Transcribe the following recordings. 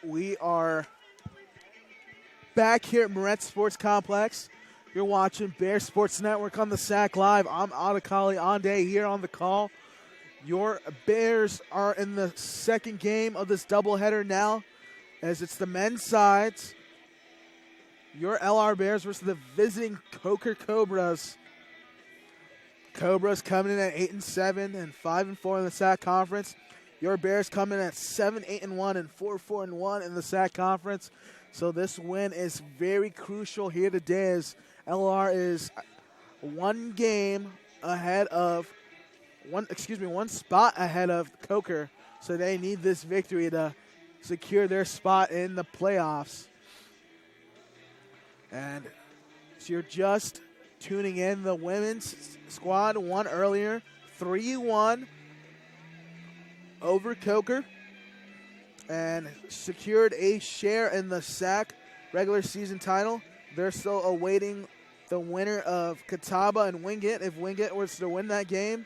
We are back here at Moretz Sports Complex. You're watching Bear Sports Network on the SAC Live. I'm Adekali Ande here on the call. Your Bears are in the second game of this doubleheader now, as it's the men's sides. Your LR Bears versus the visiting Coker Cobras. Cobras coming in at 8-7 and 5-4 in the SAC Conference. Your Bears coming in at 7-8-1 and 4-4-1 in the SAC Conference. So this win is very crucial here today, as LR is one spot ahead of Coker. So they need this victory to secure their spot in the playoffs. And so you're just tuning in, the women's squad won earlier, 3-1 over Coker, and secured a share in the SAC regular season title. They're still awaiting the winner of Catawba and Wingate. If Wingate was to win that game,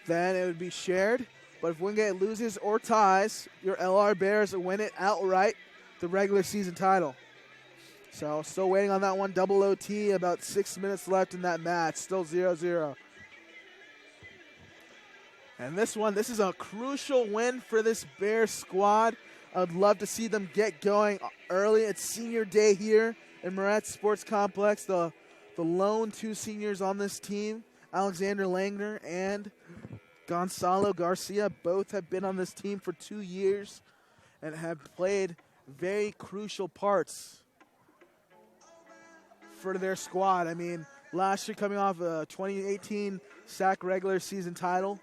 then it would be shared. But if Wingate loses or ties, your LR Bears win it outright, the regular season title. So still waiting on that one. Double OT, about 6 minutes left in that match. Still 0-0. And this is a crucial win for this Bears squad. I'd love to see them get going early. It's senior day here in Moretz Sports Complex. The lone two seniors on this team, Alexander Langner and Gonzalo Garcia, both have been on this team for 2 years and have played very crucial parts for their squad. I mean, last year coming off a 2018 SAC regular season title,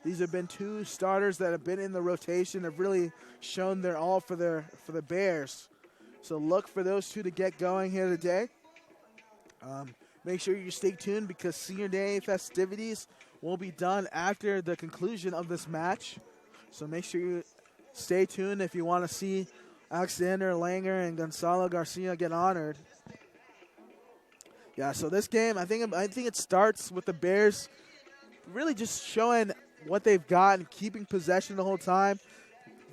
these have been two starters that have been in the rotation, have really shown their all for the Bears. So look for those two to get going here today. Make sure you stay tuned, because senior day festivities will be done after the conclusion of this match. So make sure you stay tuned if you want to see Alexander Langer and Gonzalo Garcia get honored. Yeah, so this game, I think it starts with the Bears really just showing what they've got and keeping possession the whole time.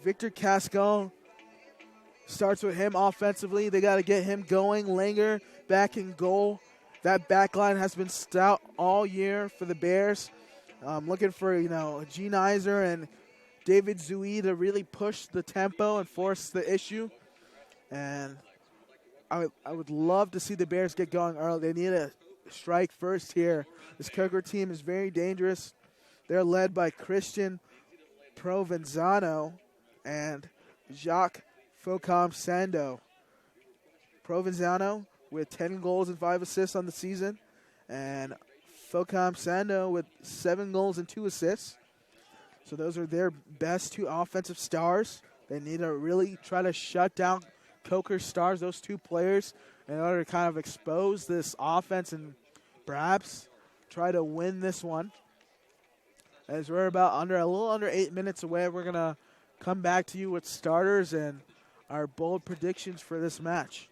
Victor Casco starts with him offensively. They got to get him going. Langer back in goal. That back line has been stout all year for the Bears. Looking for, Gene Iser and David Zui to really push the tempo and force the issue. And I would love to see the Bears get going early. They need a strike first here. This Coker team is very dangerous. They're led by Christian Provenzano and Jacques Focom Sando. Provenzano with 10 goals and 5 assists on the season, and Focom Sando with 7 goals and 2 assists. So those are their best two offensive stars. They need to really try to shut down Coker stars, those two players, in order to kind of expose this offense and perhaps try to win this one. As we're about a little under 8 minutes away, we're going to come back to you with starters and our bold predictions for this match.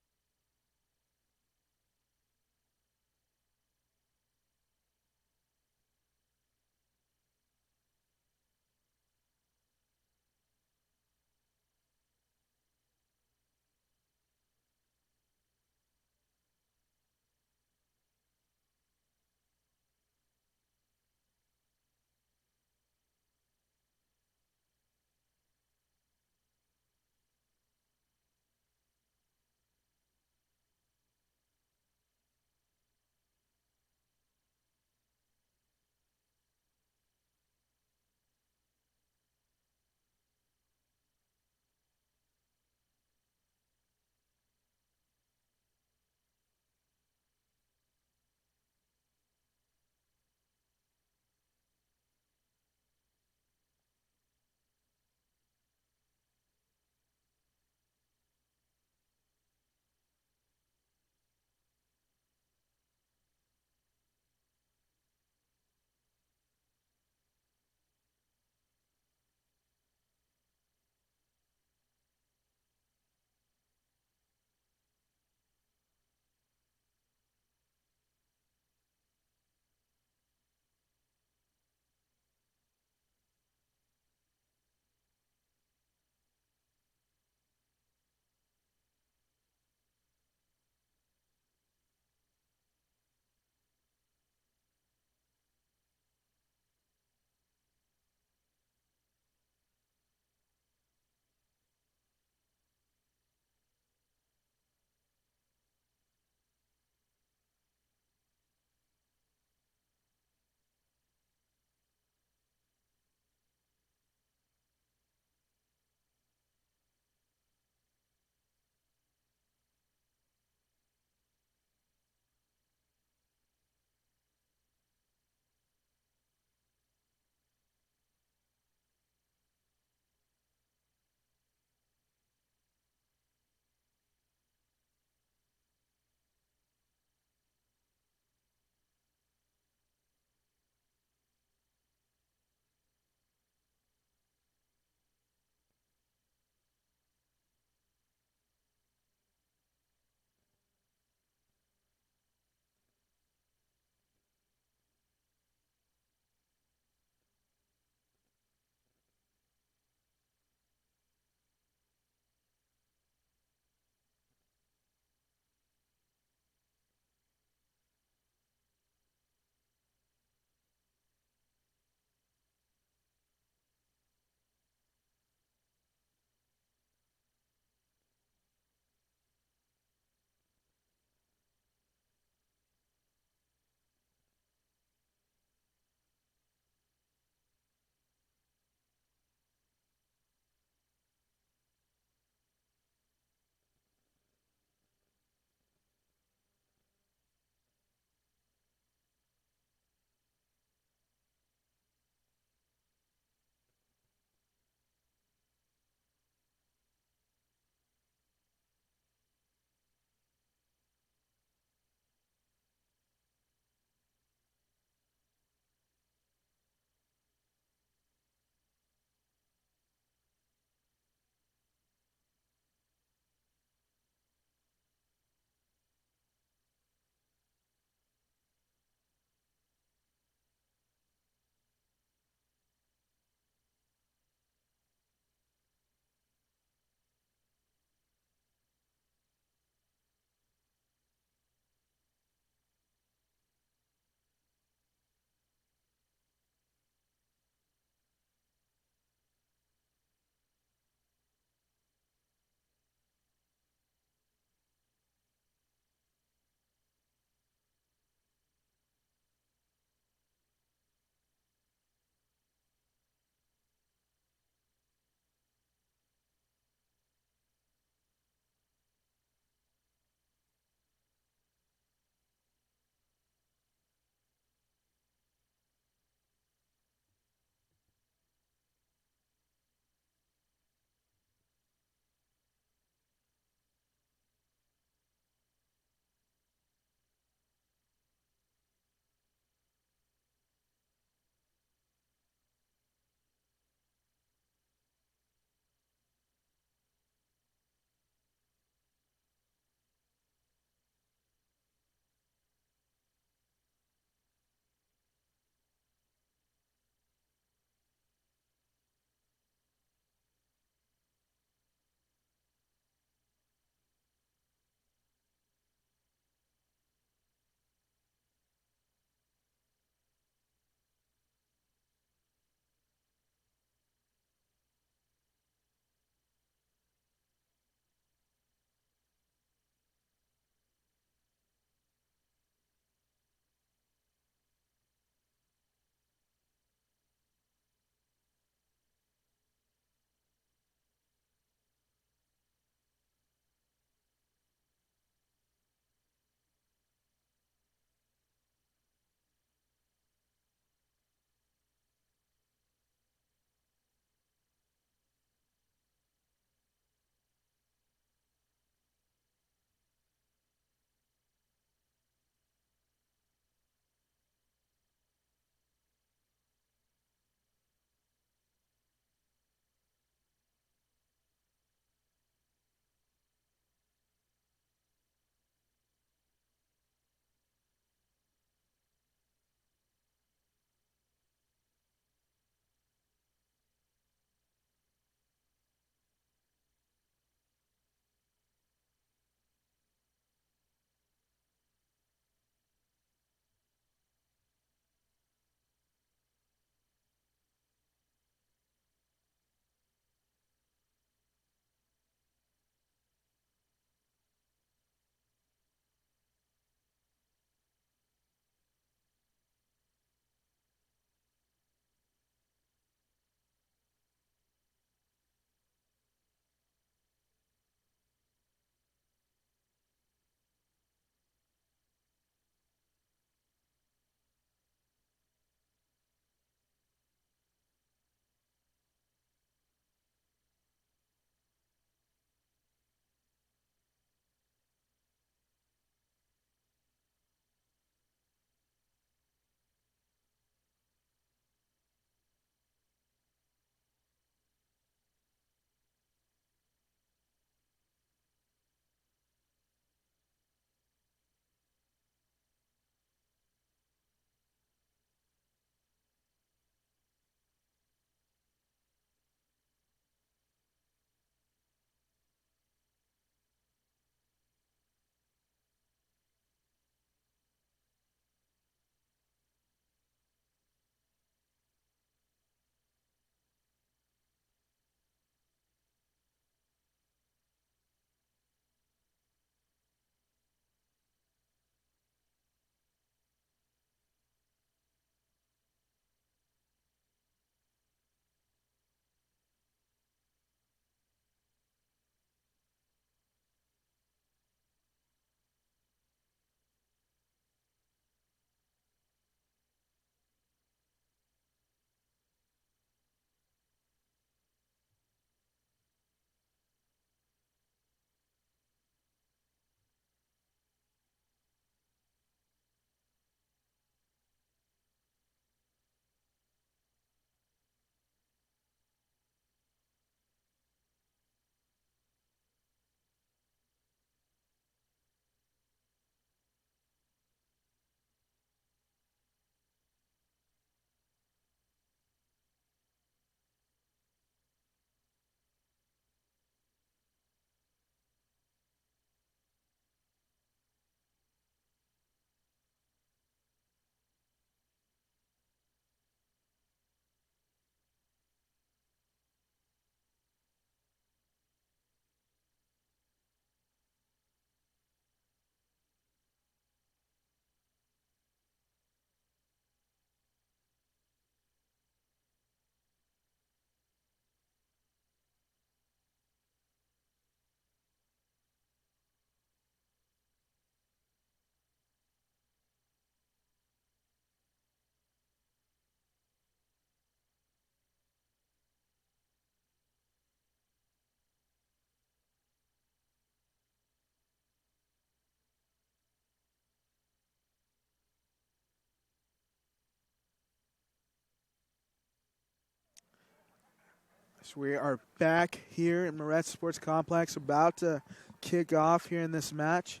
So we are back here in Moretz Sports Complex, about to kick off here in this match.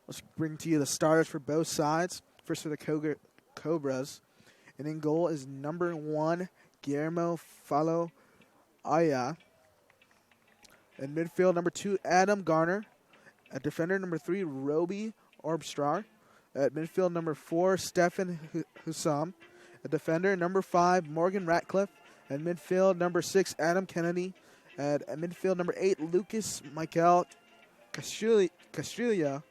Let's bring to you the starters for both sides. First for the Cobras. And in goal is number 1, Guillermo Falo Aya. In midfield, number 2, Adam Garner. At defender, number 3, Roby Orbstrar. At midfield, number 4, Stefan Hussam. At defender, number 5, Morgan Ratcliffe. At midfield, number 6, Adam Kennedy. At midfield, number 8, Lucas Michael Castilla.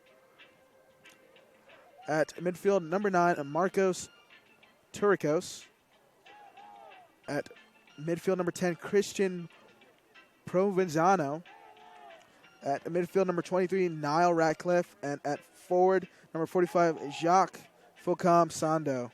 At midfield, number 9, Marcos Turicos. At midfield, number 10, Christian Provenzano. At midfield, number 23, Niall Ratcliffe. And at forward, number 45, Jacques Focam Sando.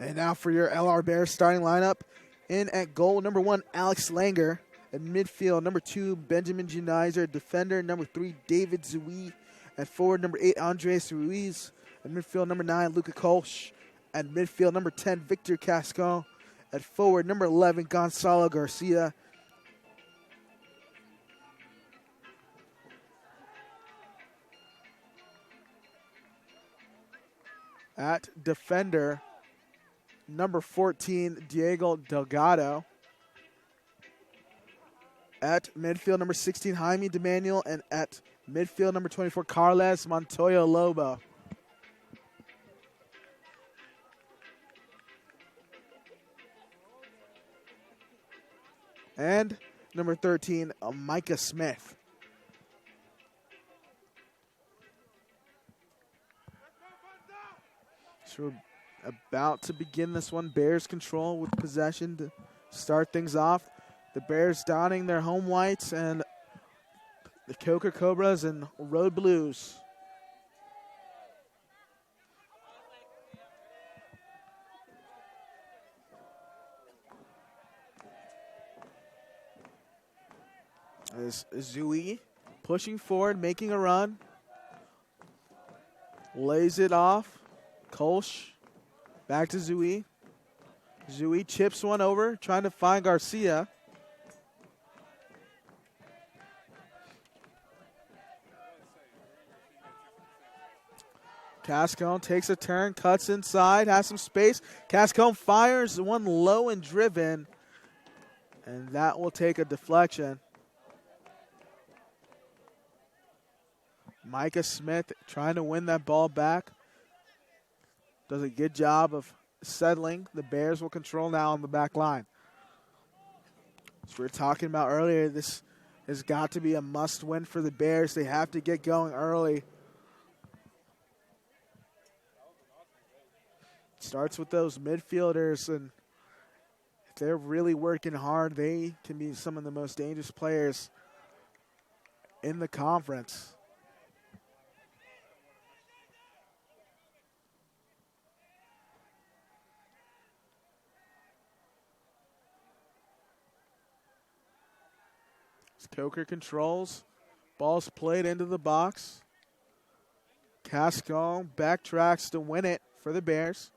And now for your LR Bears starting lineup. In at goal, number 1, Alex Langer. At midfield, number 2, Benjamin Junizer. Defender, number 3, David Zui. At forward, number 8, Andres Ruiz. At midfield, number 9, Luca Kolsch. At midfield, number 10, Victor Cascon. At forward, number 11, Gonzalo Garcia. At defender, number 14, Diego Delgado. At midfield, number 16, Jaime DeManuel. And at midfield, number 24, Carles Montoya Lobo. And number 13, Micah Smith. So we're about to begin this one. Bears control with possession to start things off. The Bears donning their home whites and the Coker Cobras and Road Blues. As Zui pushing forward, making a run. Lays it off. Kolsch back to Zui. Zui chips one over, trying to find Garcia. Cascone takes a turn, cuts inside, has some space. Cascone fires one low and driven, and that will take a deflection. Micah Smith trying to win that ball back. Does a good job of settling. The Bears will control now on the back line. As we were talking about earlier, this has got to be a must-win for the Bears. They have to get going early. Starts with those midfielders, and if they're really working hard, they can be some of the most dangerous players in the conference. Coker controls. Ball's played into the box. Cascone backtracks to win it for the Bears.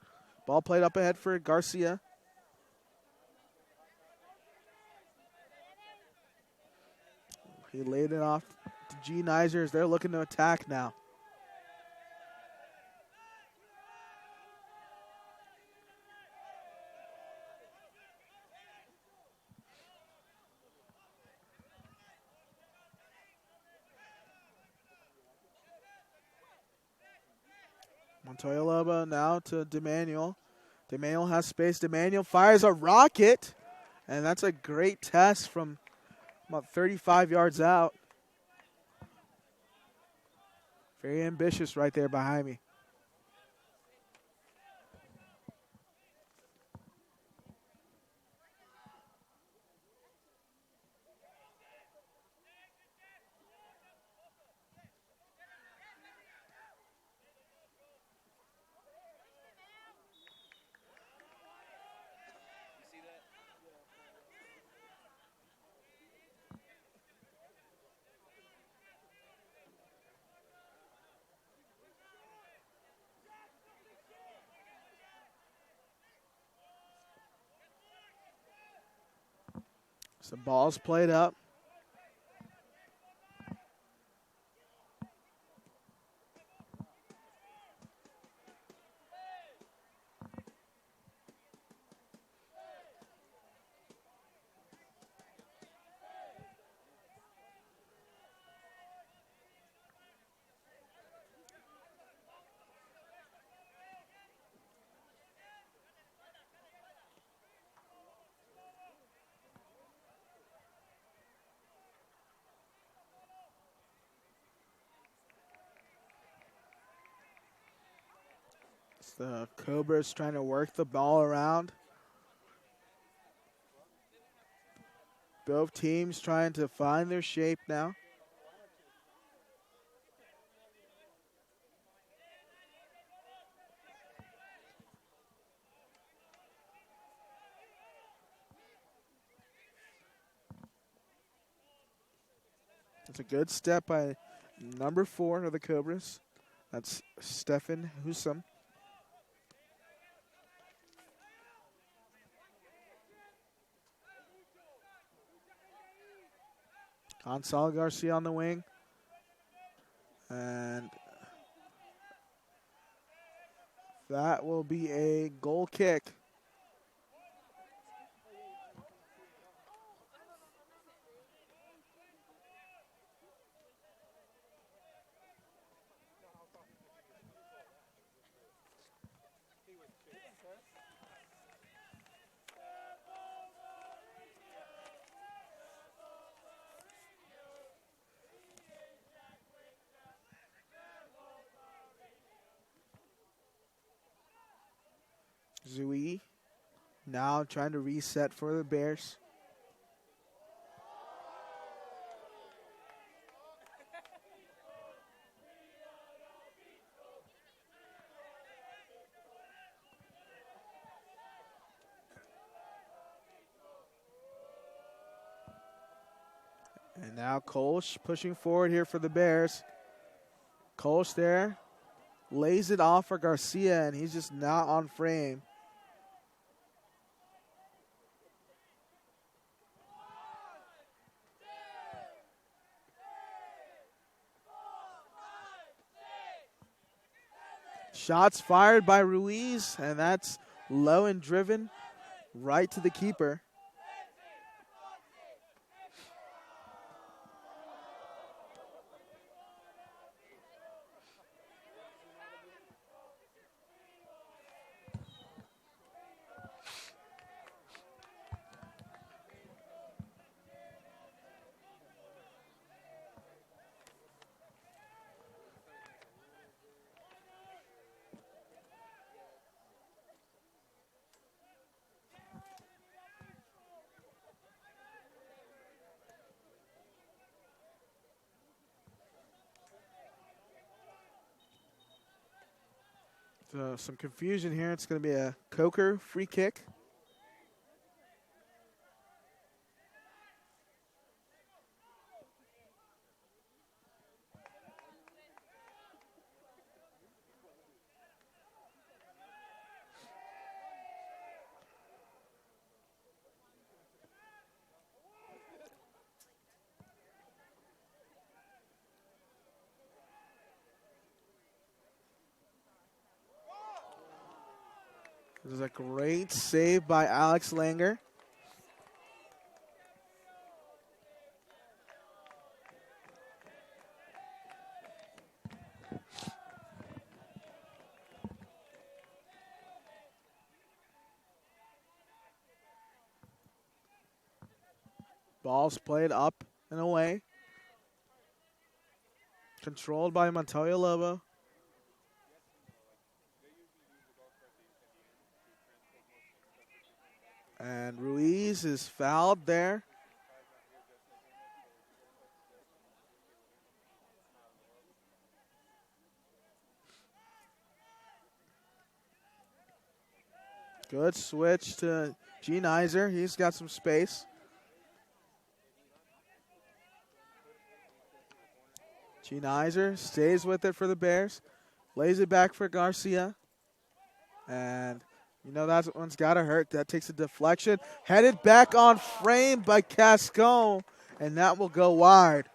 Ball played up ahead for Garcia. He laid it off to G. Nizer as they're looking to attack now. Montoya Lobo now to DeManuel. DeManuel has space. DeManuel fires a rocket, and that's a great test from about 35 yards out. Very ambitious right there behind me. So ball's played up. The Cobras trying to work the ball around. Both teams trying to find their shape now. It's a good step by number 4 of the Cobras. That's Stefan Husum. Gonzalo Garcia on the wing. And that will be a goal kick. Zui now trying to reset for the Bears. And now Kolsch pushing forward here for the Bears. Kolsch there. Lays it off for Garcia, and he's just not on frame. Shots fired by Ruiz, and that's low and driven right to the keeper. So some confusion here. It's going to be a Coker free kick. This is a great save by Alex Langer. Ball's played up and away. Controlled by Montoya Lobo. And Ruiz is fouled there. Good switch to Gene Iser. He's got some space. Gene Iser stays with it for the Bears. Lays it back for Garcia. And You know that one's got to hurt. That takes a deflection. Headed back on frame by Cascone, and that will go wide.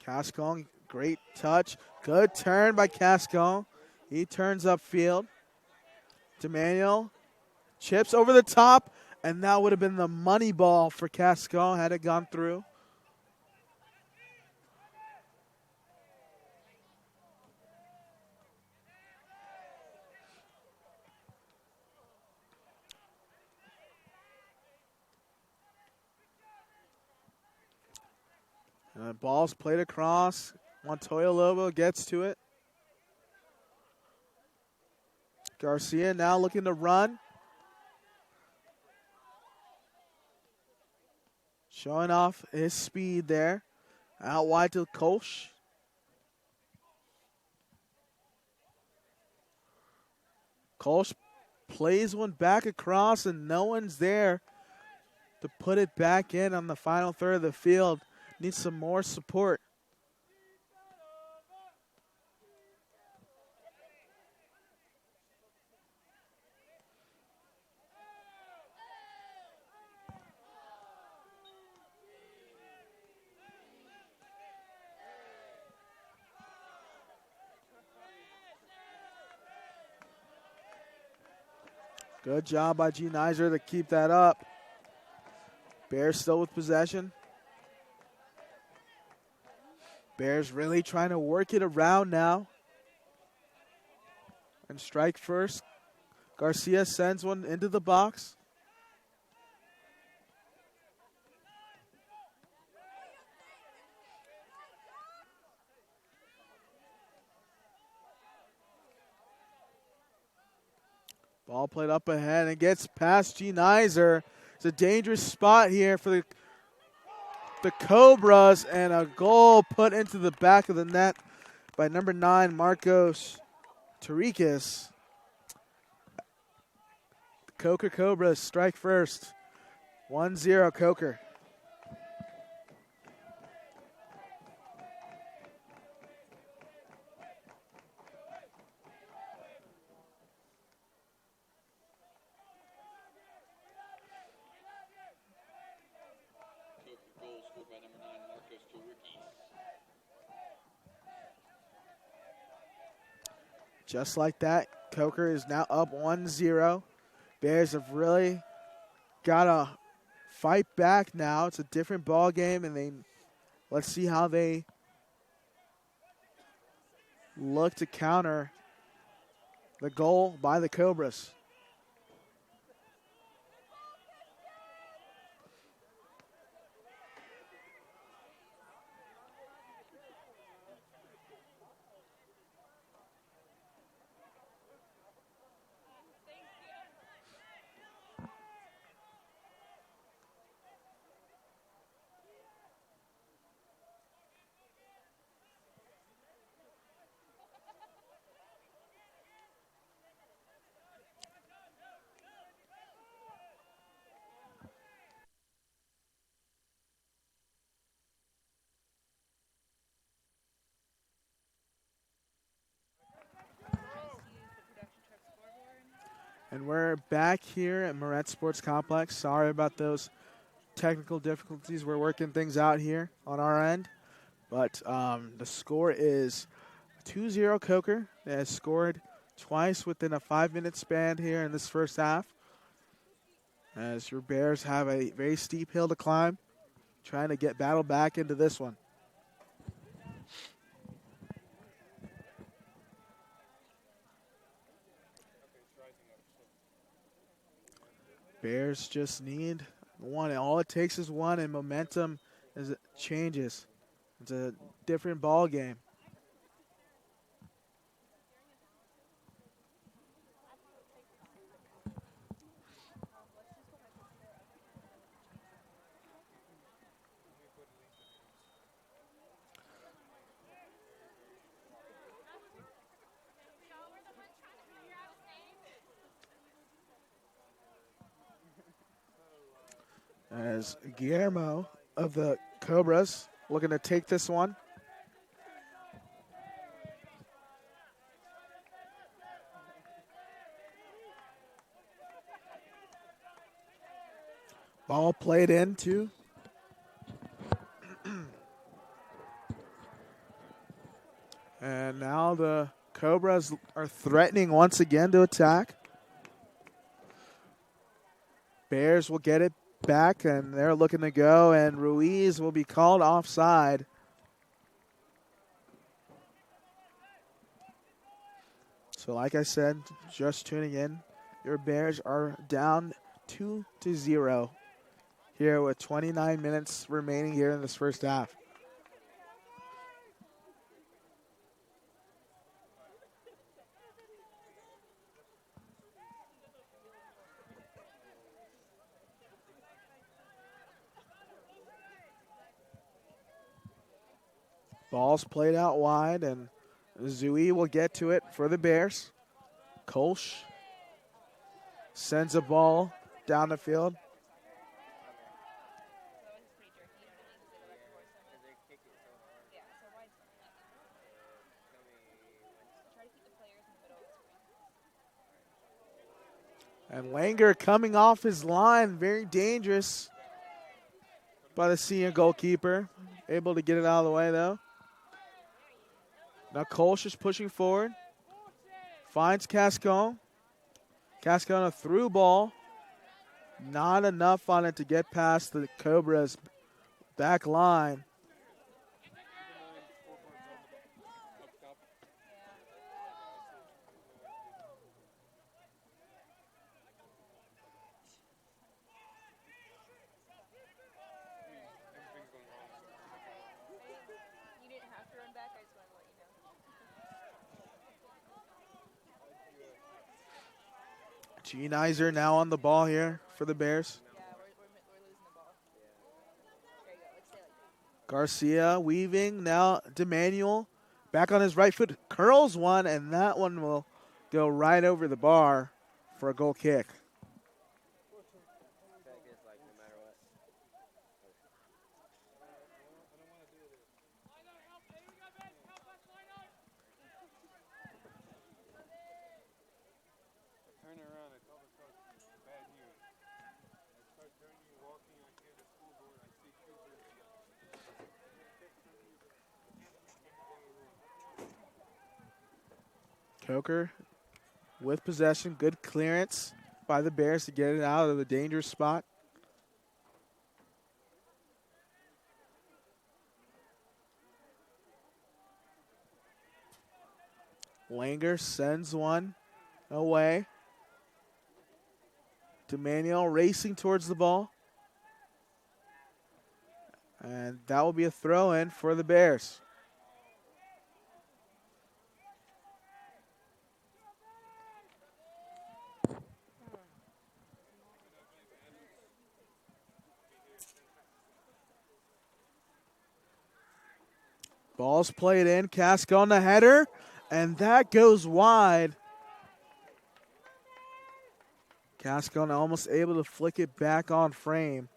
Cascone, great touch. Good turn by Cascone. He turns upfield. D'Emanuel chips over the top, and that would have been the money ball for Cascone had it gone through. Ball's played across. Montoya Lobo gets to it. Garcia now looking to run. Showing off his speed there. Out wide to Kolsch. Kolsch plays one back across, and no one's there to put it back in on the final third of the field. Needs some more support. Good job by G. Nizer to keep that up. Bears still with possession. Bears really trying to work it around now. And strike first. Garcia sends one into the box. Ball played up ahead and gets past G. Nizer. It's a dangerous spot here for the Cobras, and a goal put into the back of the net by number 9, Marcos Tarikis. Coker Cobras strike first. 1-0 Coker. Just like that, Coker is now up 1-0. Bears have really got to fight back now. It's a different ball game, and let's see how they look to counter the goal by the Cobras. And we're back here at Moret Sports Complex. Sorry about those technical difficulties. We're working things out here on our end. But the score is 2-0 Coker. They has scored twice within a 5-minute span here in this first half. As your Bears have a very steep hill to climb, trying to battle back into this one. Bears just need one. All it takes is one, and momentum changes. It's a different ball game. As Guillermo of the Cobras looking to take this one. Ball played into. And now the Cobras are threatening once again to attack. Bears will get it back, and they're looking to go, and Ruiz will be called offside. So like I said, just tuning in, your Bears are down 2-0 here with 29 minutes remaining here in this first half. Ball's played out wide, and Zui will get to it for the Bears. Kolsch sends a ball down the field. And Langer coming off his line, very dangerous by the senior goalkeeper. Able to get it out of the way, though. Now Kolsch is pushing forward. Finds Cascon. Cascon a through ball. Not enough on it to get past the Cobras back line. G-Nizer now on the ball here for the Bears. Garcia weaving, now DeManuel back on his right foot, curls one, and that one will go right over the bar for a goal kick. Coker with possession, good clearance by the Bears to get it out of the dangerous spot. Langer sends one away. DeManuel racing towards the ball. And that will be a throw in for the Bears. Ball's played in, Cask on the header, and that goes wide. Cascon almost able to flick it back on frame.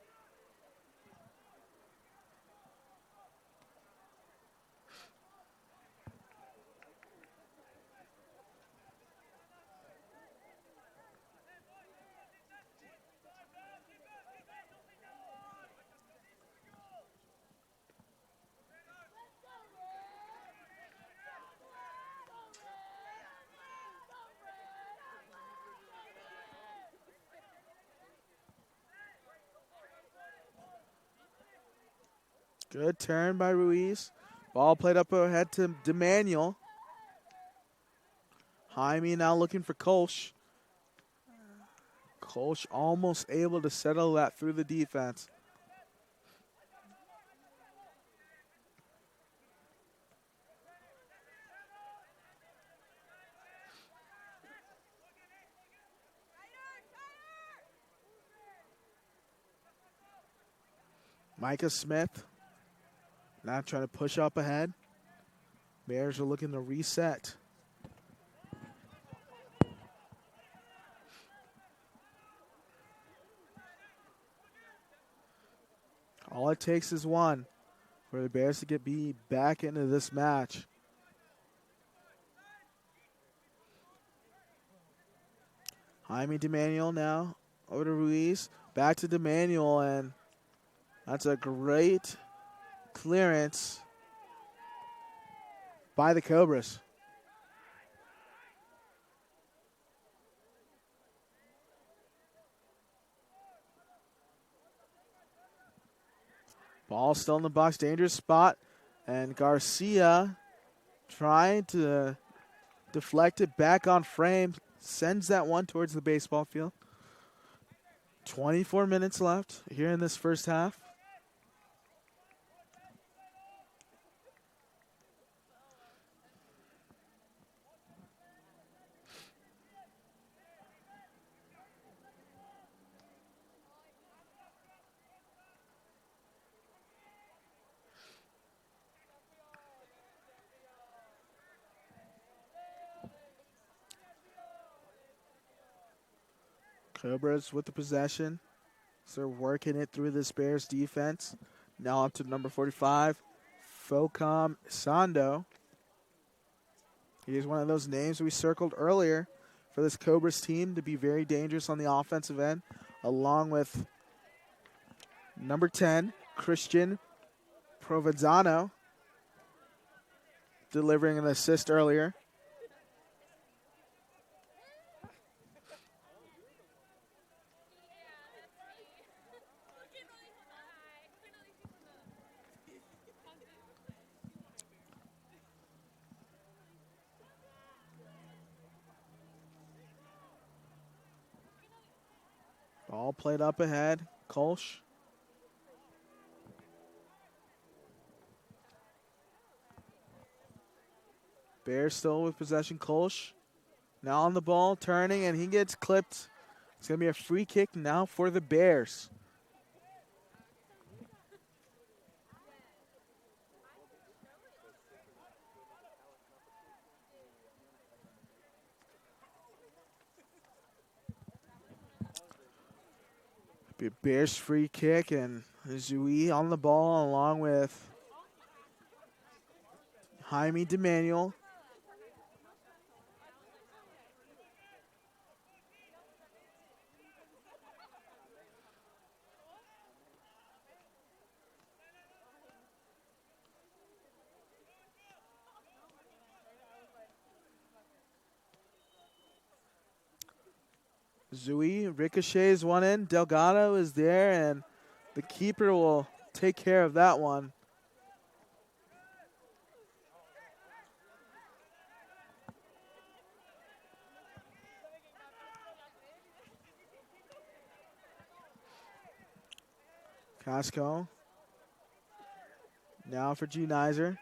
Good turn by Ruiz. Ball played up ahead to DeManuel. Jaime now looking for Kolsch. Kolsch almost able to settle that through the defense. Micah Smith now trying to push up ahead. Bears are looking to reset. All it takes is one for the Bears to be back into this match. Jaime DeManuel now over to Ruiz. Back to DeManuel, and that's a great clearance by the Cobras. Ball still in the box, dangerous spot, and Garcia trying to deflect it back on frame, sends that one towards the baseball field. 24 minutes left here in this first half. Cobras with the possession. So they're working it through this Bears defense. Now up to number 45, Focom Sando. He is one of those names we circled earlier for this Cobras team to be very dangerous on the offensive end, along with number 10, Christian Provenzano, delivering an assist earlier. Ball played up ahead. Kolsch. Bears still with possession. Kolsch now on the ball, turning, and he gets clipped. It's going to be a free kick now for the Bears. Be a Bears free kick, and Zui on the ball along with Jaime DeManuel. Zui ricochets one in. Delgado is there, and the keeper will take care of that one. Casco. Now for G. Nizer.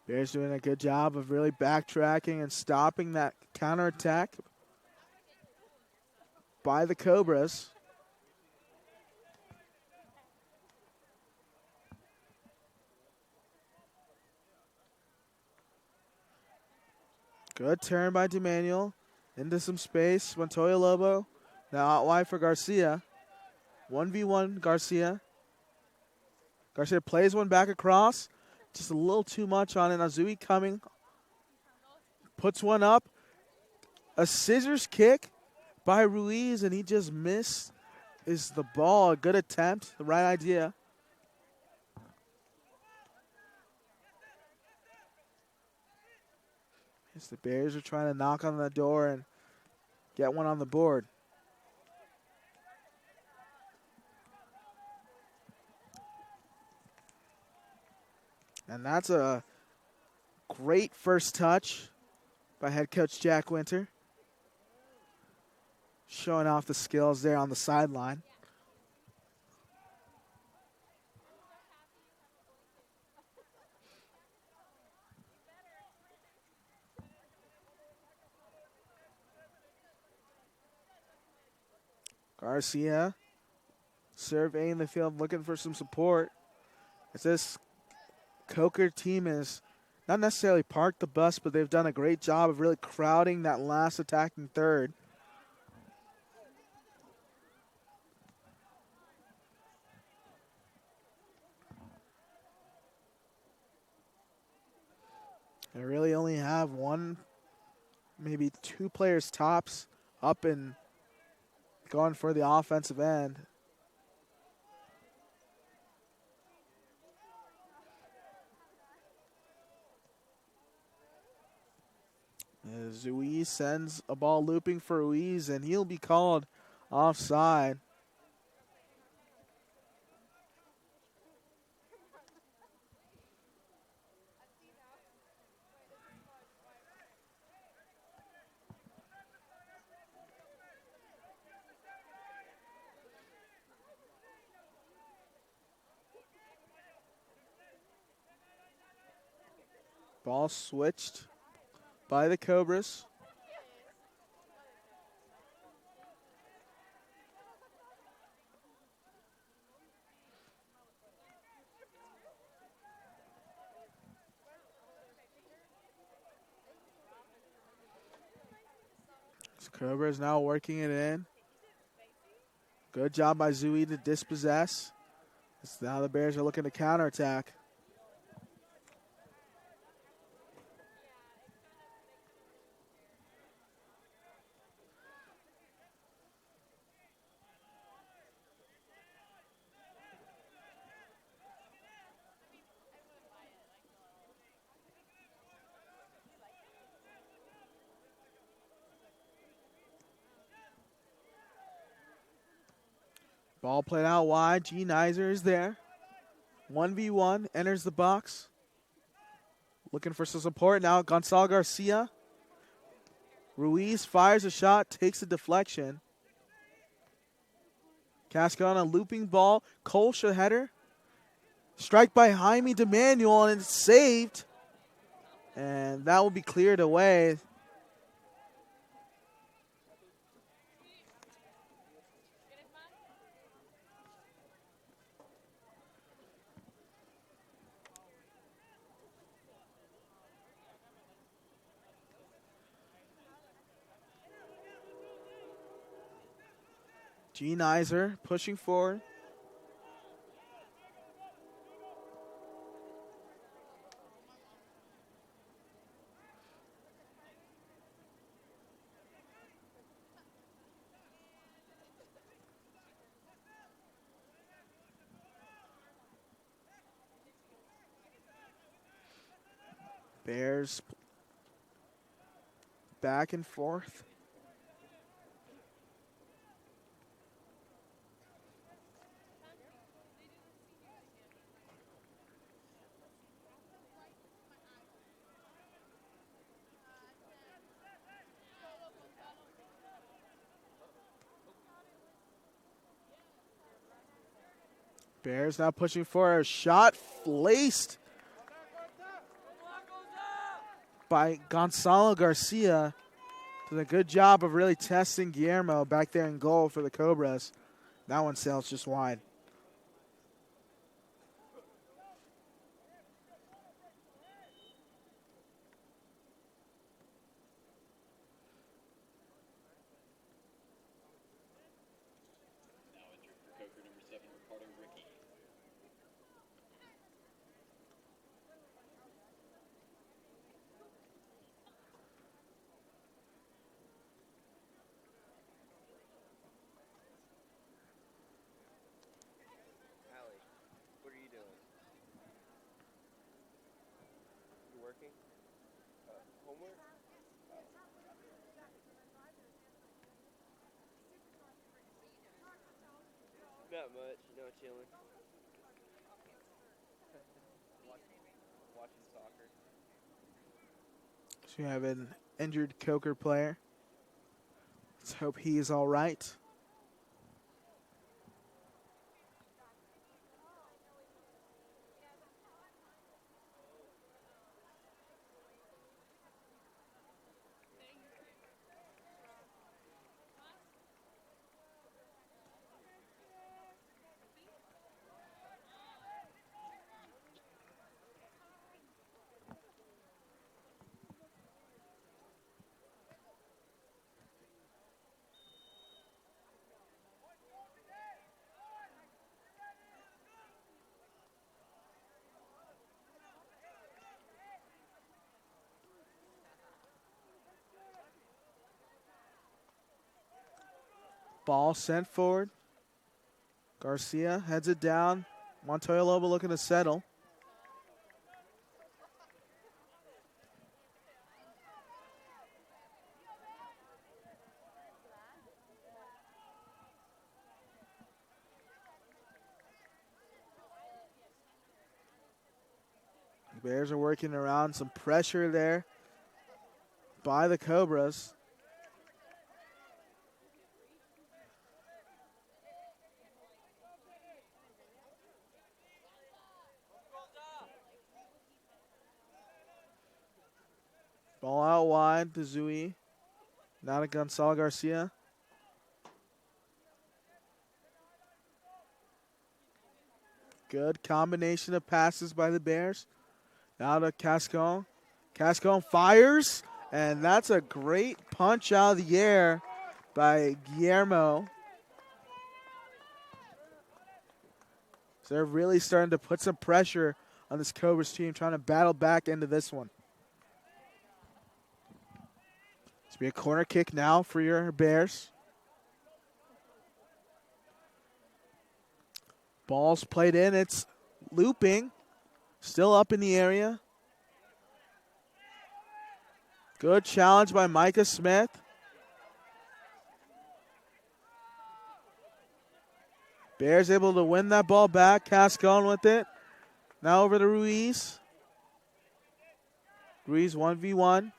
Bears doing a good job of really backtracking and stopping that counterattack by the Cobras. Good turn by DeManuel. Into some space. Montoya Lobo. Now out wide for Garcia. 1v1 Garcia. Garcia plays one back across. Just a little too much on it. Azui coming. Puts one up. A scissors kick by Ruiz, and he just missed. Is the ball a good attempt? The right idea. As the Bears are trying to knock on the door and get one on the board. And that's a great first touch by head coach Jack Winter. Showing off the skills there on the sideline. Garcia surveying the field, looking for some support. As this Coker team is not necessarily parked the bus, but they've done a great job of really crowding that last attacking third. They really only have one, maybe two players tops up and going for the offensive end. Ruiz sends a ball looping for Ruiz, and he'll be called offside. Ball switched by the Cobras. Cobras now working it in. Good job by Zui to dispossess. Now the Bears are looking to counterattack. Ball played out wide. G. Nizer is there. 1v1, enters the box. Looking for some support now. Gonzalo Garcia. Ruiz fires a shot, takes a deflection. Casca on a looping ball. Kolsha header. Strike by Jaime DeManuel, and it's saved. And that will be cleared away. G. Nizer pushing forward. Bears back and forth. Bears now pushing for a shot, laced by Gonzalo Garcia. Does a good job of really testing Guillermo back there in goal for the Cobras. That one sails just wide. Not much, chilling. Watching soccer. So you have an injured Coker player. Let's hope he is all right. Ball sent forward. Garcia heads it down. Montoya Lobo looking to settle. Bears are working around some pressure there by the Cobras. Ball out wide to Zui. Now to Gonzalo Garcia. Good combination of passes by the Bears. Now to Cascon. Cascon fires, and that's a great punch out of the air by Guillermo. So they're really starting to put some pressure on this Cobras team, trying to battle back into this one. It's be a corner kick now for your Bears. Ball's played in. It's looping. Still up in the area. Good challenge by Micah Smith. Bears able to win that ball back. Cascon with it. Now over to Ruiz. Ruiz 1v1.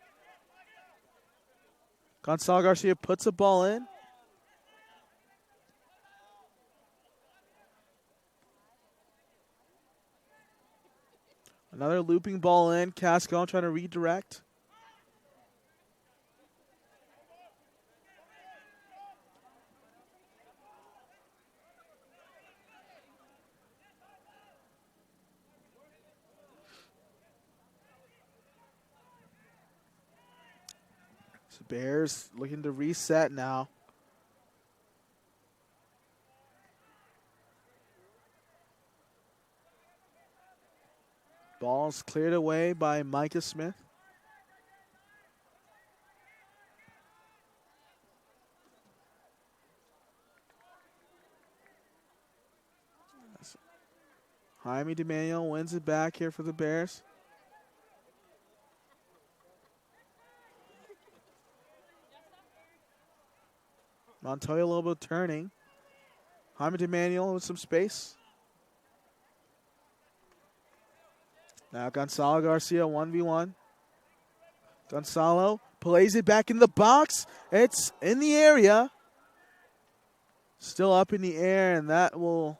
Gonzalo Garcia puts the ball in. Another looping ball in. Cascon trying to redirect. So Bears looking to reset now. Ball's cleared away by Micah Smith. Jaime DeManuel wins it back here for the Bears. Montoya Lobo turning. Jaime DeManuel with some space. Now Gonzalo Garcia 1v1. Gonzalo plays it back in the box. It's in the area. Still up in the air, and that will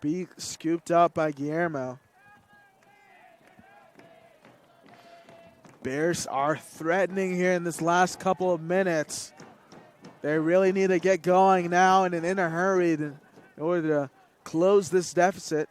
be scooped up by Guillermo. Bears are threatening here in this last couple of minutes. They really need to get going now and in a hurry in order to close this deficit.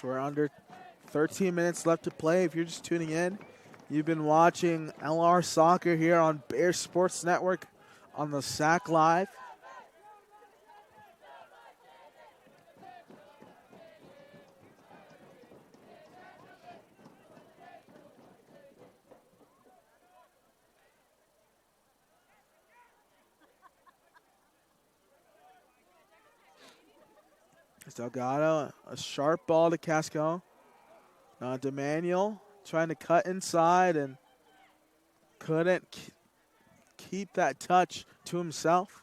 So we're under 13 minutes left to play. If you're just tuning in, you've been watching LR Soccer here on Bears Sports Network on the SAC Live. Delgado, a sharp ball to Casco. Now DeManuel trying to cut inside and couldn't keep that touch to himself.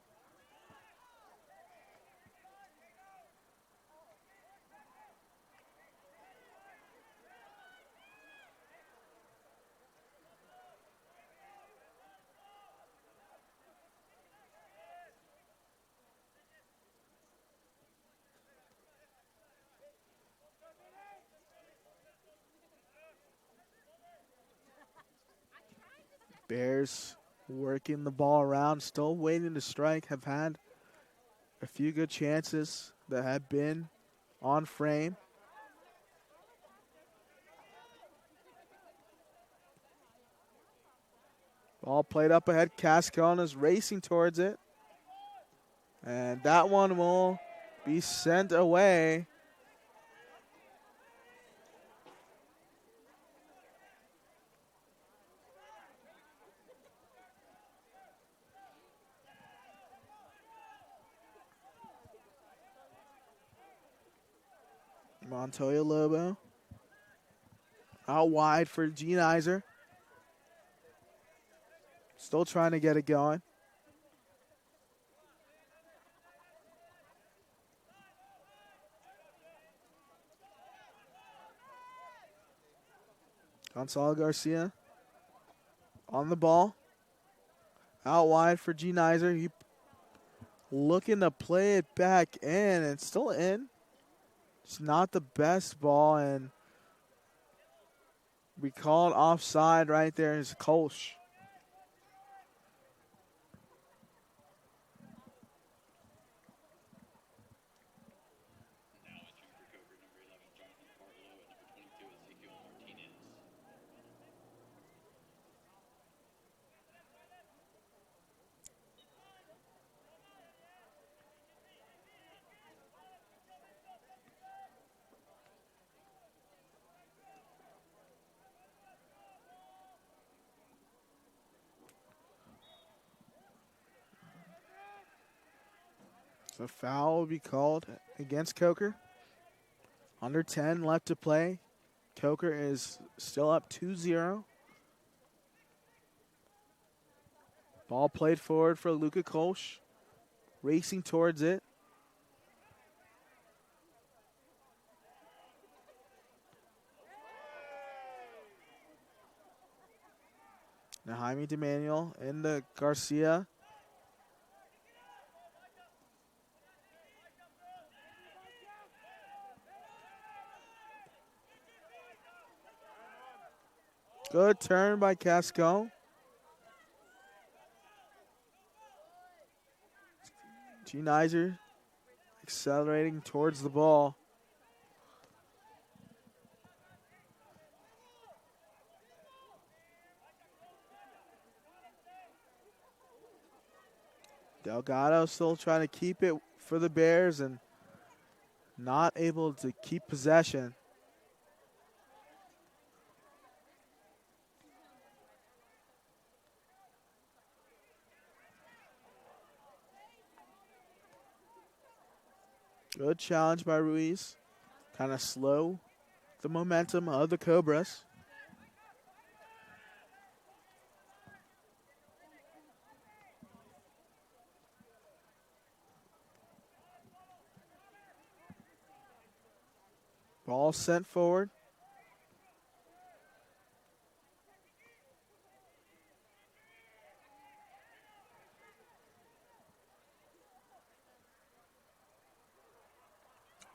Bears working the ball around, still waiting to strike, have had a few good chances that have been on frame. Ball played up ahead. Cascone is racing towards it. And that one will be sent away. Montoya Lobo. Out wide for Gene Iser. Still trying to get it going. Gonzalo Garcia on the ball. Out wide for Gene Iser. He looking to play it back in. It's still in. It's not the best ball, and we called offside right there. It's Kolsch. So foul will be called against Coker. Under 10 left to play. Coker is still up 2-0. Ball played forward for Luka Kolsch. Racing towards it. Now Jaime DeManuel into Garcia. Good turn by Casco. Gene Iser accelerating towards the ball. Delgado still trying to keep it for the Bears and not able to keep possession. Good challenge by Ruiz. Kind of slow the momentum of the Cobras. Ball sent forward.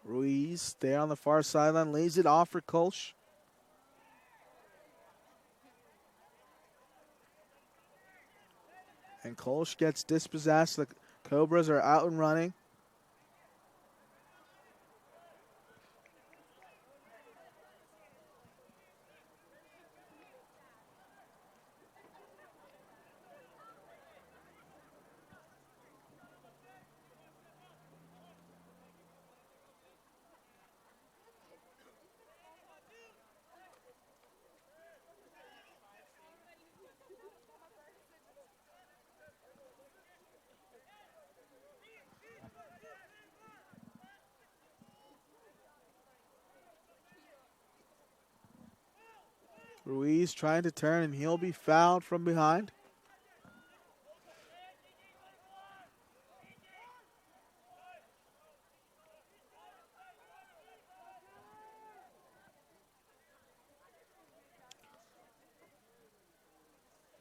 Ruiz there on the far sideline, lays it off for Kolsch. And Kolsch gets dispossessed. The Cobras are out and running. Ruiz trying to turn, and he'll be fouled from behind.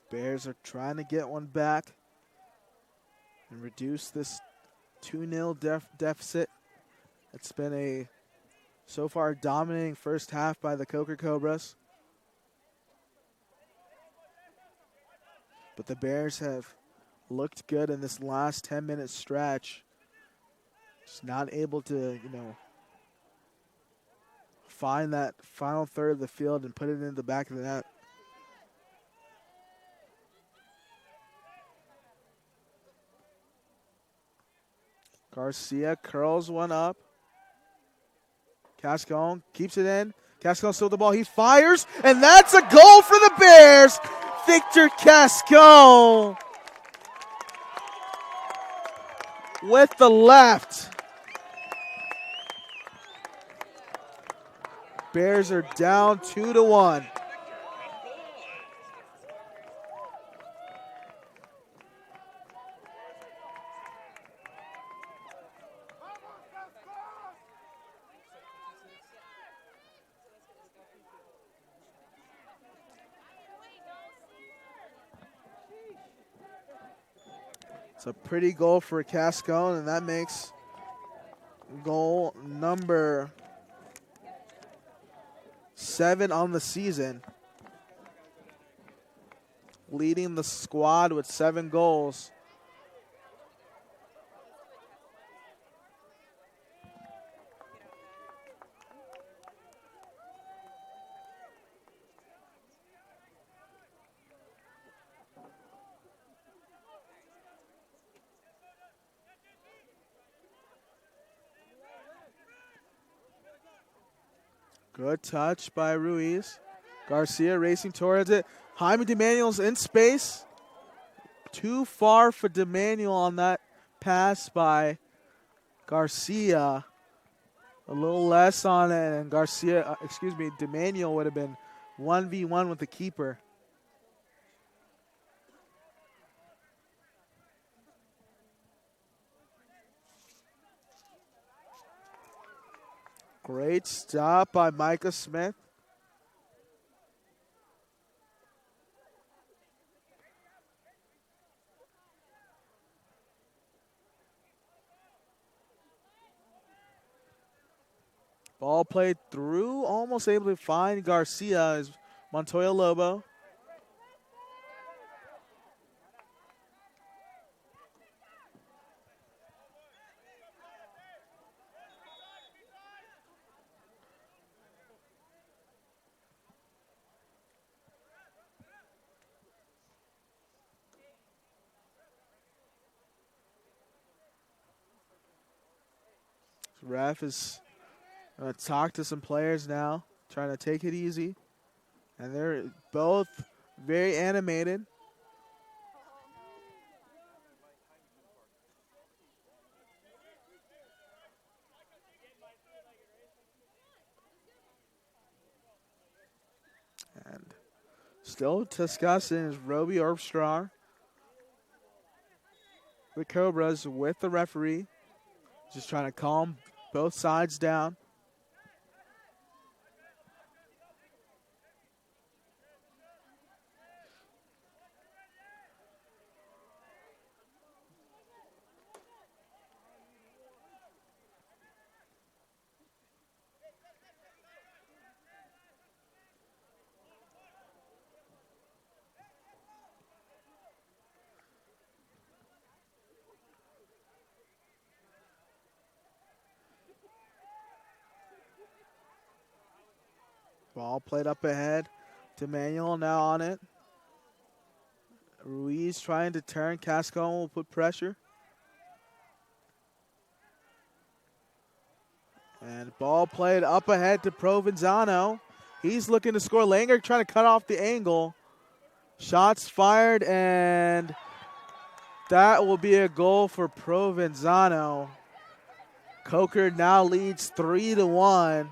Bears are trying to get one back and reduce this 2-0 deficit. It's been a so far dominating first half by the Coker Cobras. But the Bears have looked good in this last 10-minute stretch. Just not able to, find that final third of the field and put it in the back of the net. Garcia curls one up. Cascone keeps it in. Cascone still with the ball. He fires, and that's a goal for the Bears. Victor Cascone with the left. Bears are down 2-1. It's a pretty goal for Cascone, and that makes goal number 7 on the season. Leading the squad with 7 goals. Good touch by Ruiz. Garcia racing towards it. Jaime DeManuel's in space. Too far for DeManuel on that pass by Garcia. A little less on it, and DeManuel would have been 1v1 with the keeper. Great stop by Micah Smith. Ball played through, almost able to find Garcia as Montoya Lobo. Ref is going to talk to some players now, trying to take it easy. And they're both very animated. And still discussing is Roby Armstrong. The Cobras with the referee. Just trying to calm both sides down. Ball played up ahead. DeManuel now on it. Ruiz trying to turn. Cascone will put pressure. And ball played up ahead to Provenzano. He's looking to score. Langer trying to cut off the angle. Shots fired, and that will be a goal for Provenzano. Coker now leads 3-1.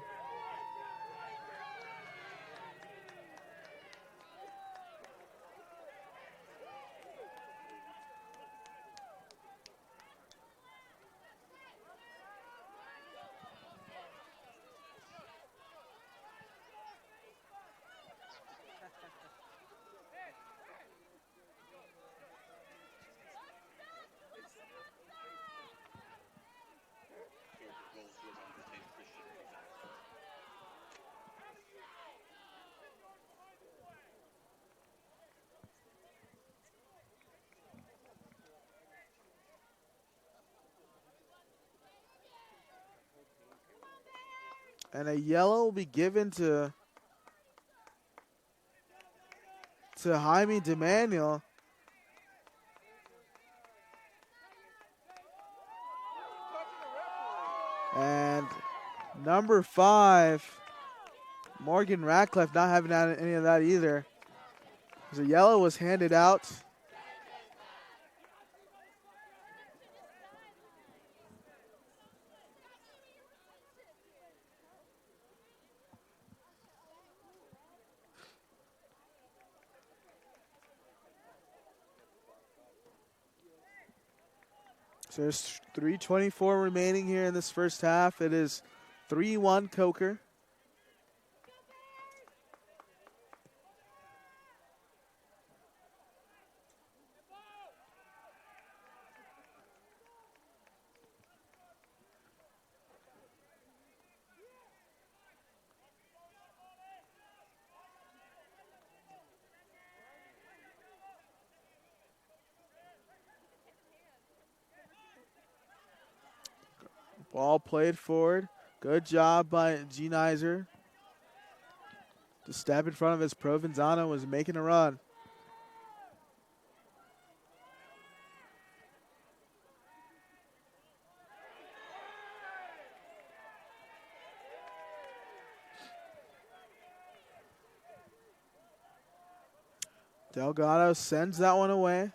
And a yellow will be given to Jaime DeManuel. Number 5, Morgan Ratcliffe, not having any of that either. The yellow was handed out. So there's 3:24 remaining here in this first half. It is 3-1 Coker. Ball played forward. Good job by G-Nizer. To step in front of his Provenzano was making a run. Delgado sends that one away.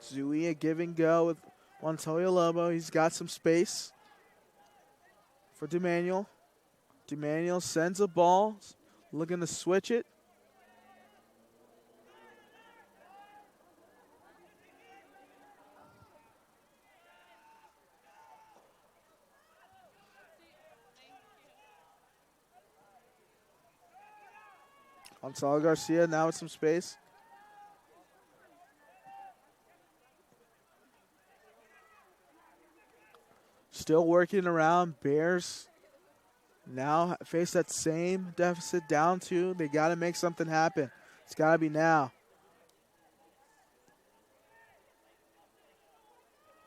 Zui a give and go with Montoya Lobo. He's got some space for DeManuel. DeManuel sends a ball, looking to switch it. Gonzalo Garcia now with some space. Still working around. Bears now face that same deficit, down 2. They got to make something happen. It's got to be now.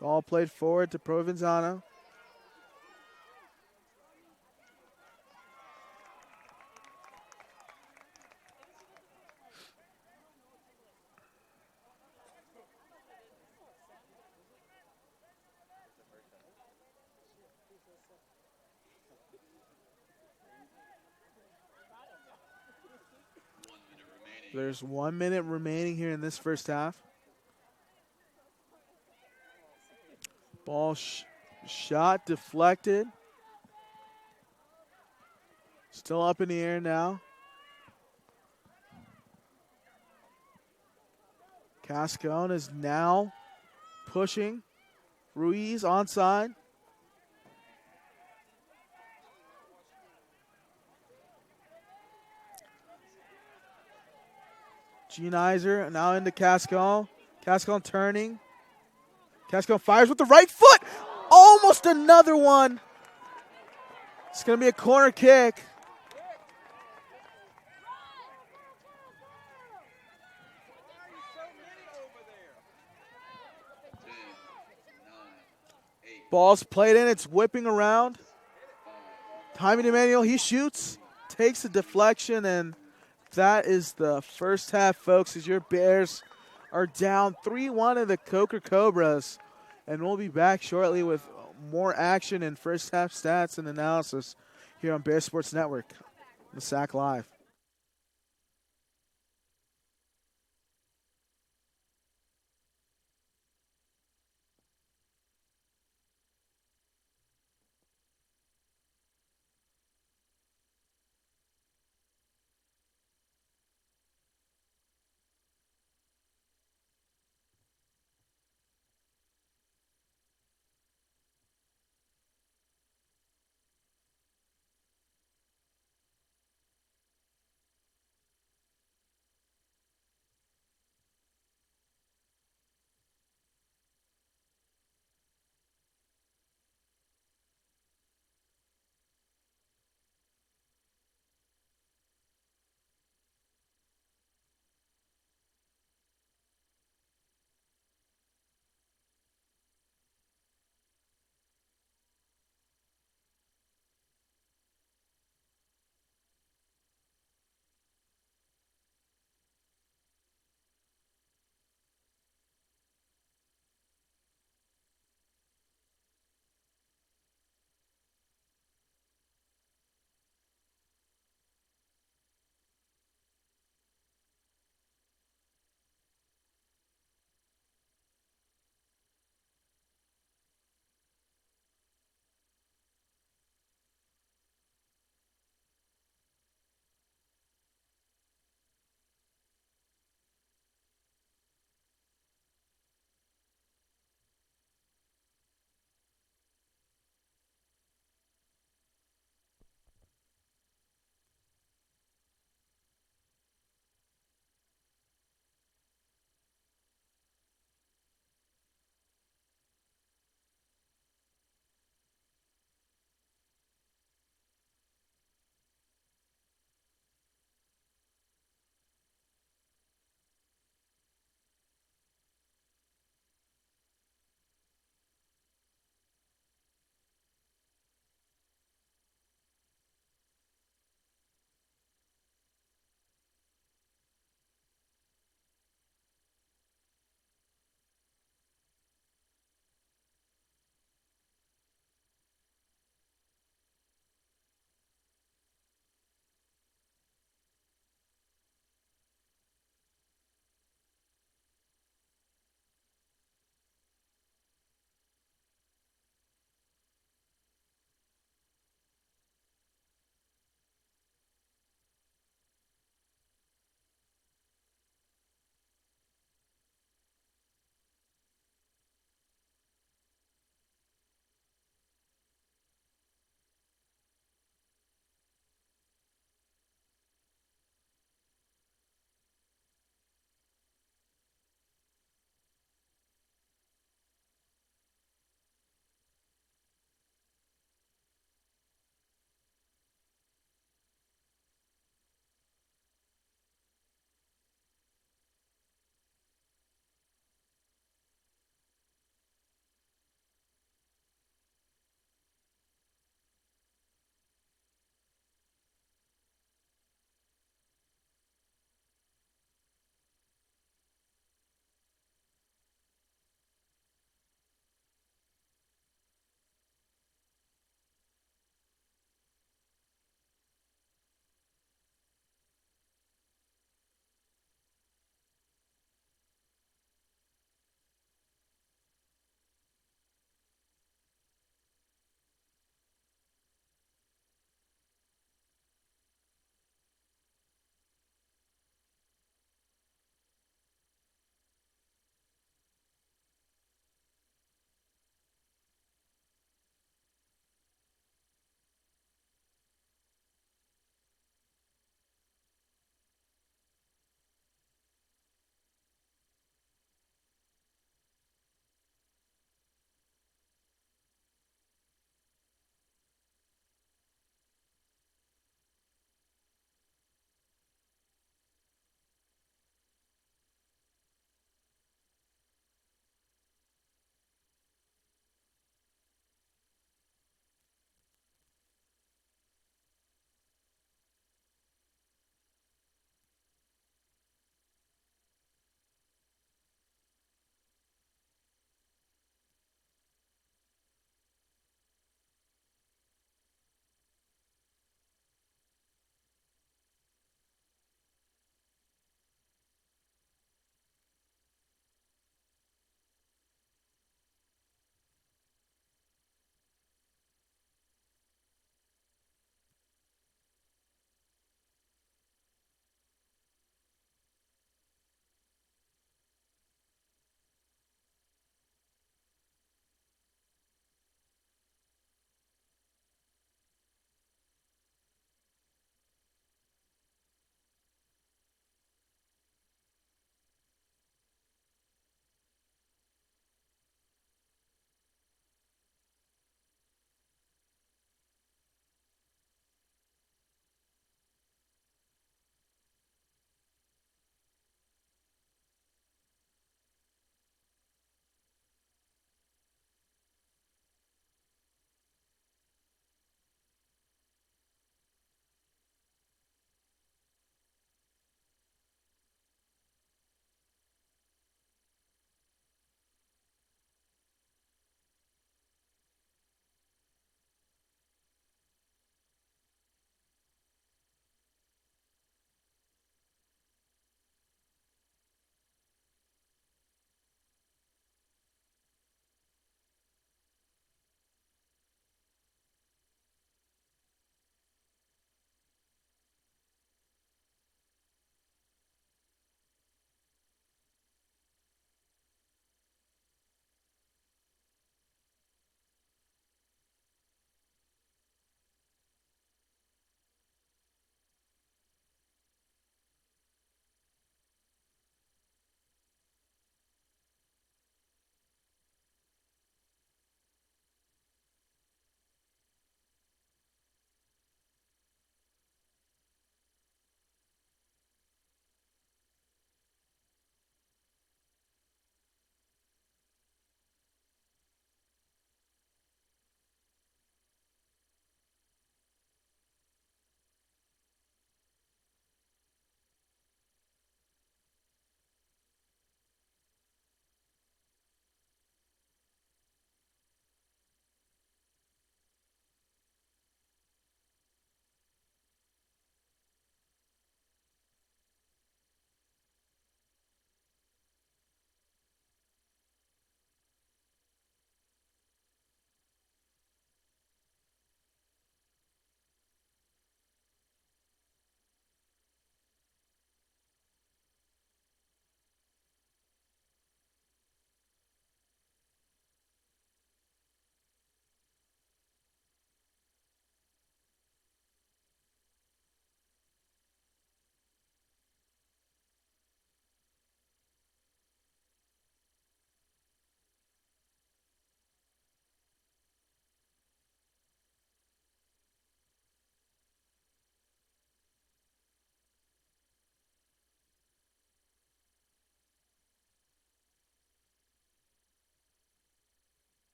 Ball played forward to Provenzano. There's 1 minute remaining here in this first half. Ball shot deflected. Still up in the air now. Cascone is now pushing. Ruiz onside. G-Nizer now into Cascone. Cascone turning. Cascone fires with the right foot. Almost another one. It's going to be a corner kick. Ball's played in. It's whipping around. Jaime DeManuel, he shoots. Takes a deflection, and that is the first half, folks, as your Bears are down 3-1 in the Coker Cobras. And we'll be back shortly with more action and first half stats and analysis here on Bear Sports Network, the SAC Live.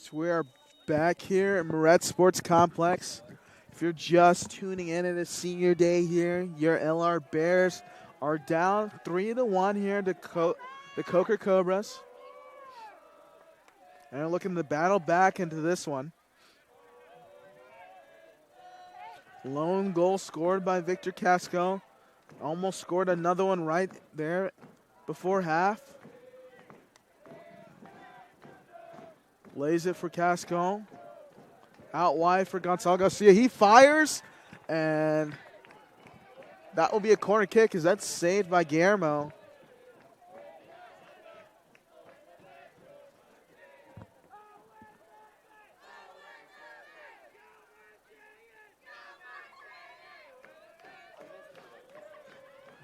So we are back here at Moretz Sports Complex. If you're just tuning in at a senior day here, your LR Bears are down 3-1 here to the Coker Cobras. And they're looking to battle back into this one. Lone goal scored by Victor Casco. Almost scored another one right there before half. Lays it for Casco. Out wide for Gonzalo Garcia. He fires, and that will be a corner kick as that's saved by Guillermo.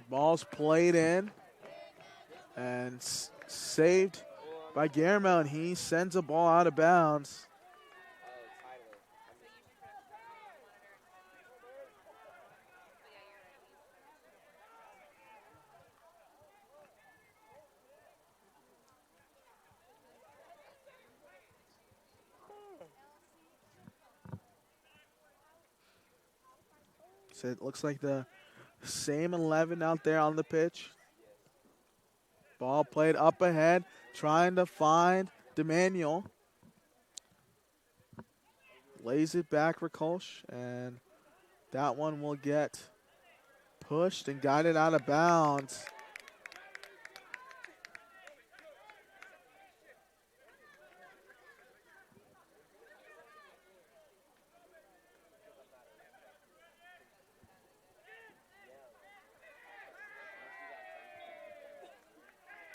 Ball's played in and saved by Guillermo, and he sends a ball out of bounds. So it looks like the same 11 out there on the pitch. Ball played up ahead, trying to find Demanuel. Lays it back for Kolsch, and that one will get pushed and guided out of bounds.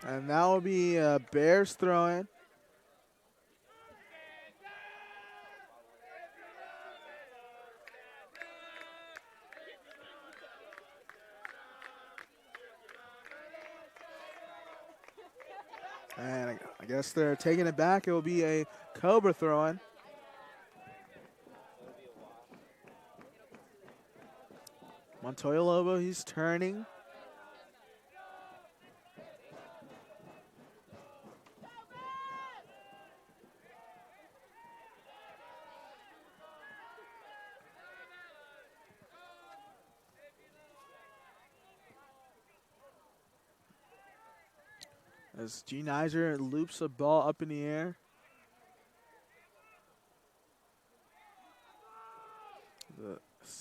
And that will be Bears throwing. And I guess they're taking it back. It will be a Cobra throwing. Montoya Lobo, he's turning. As G. Nizer loops the ball up in the air.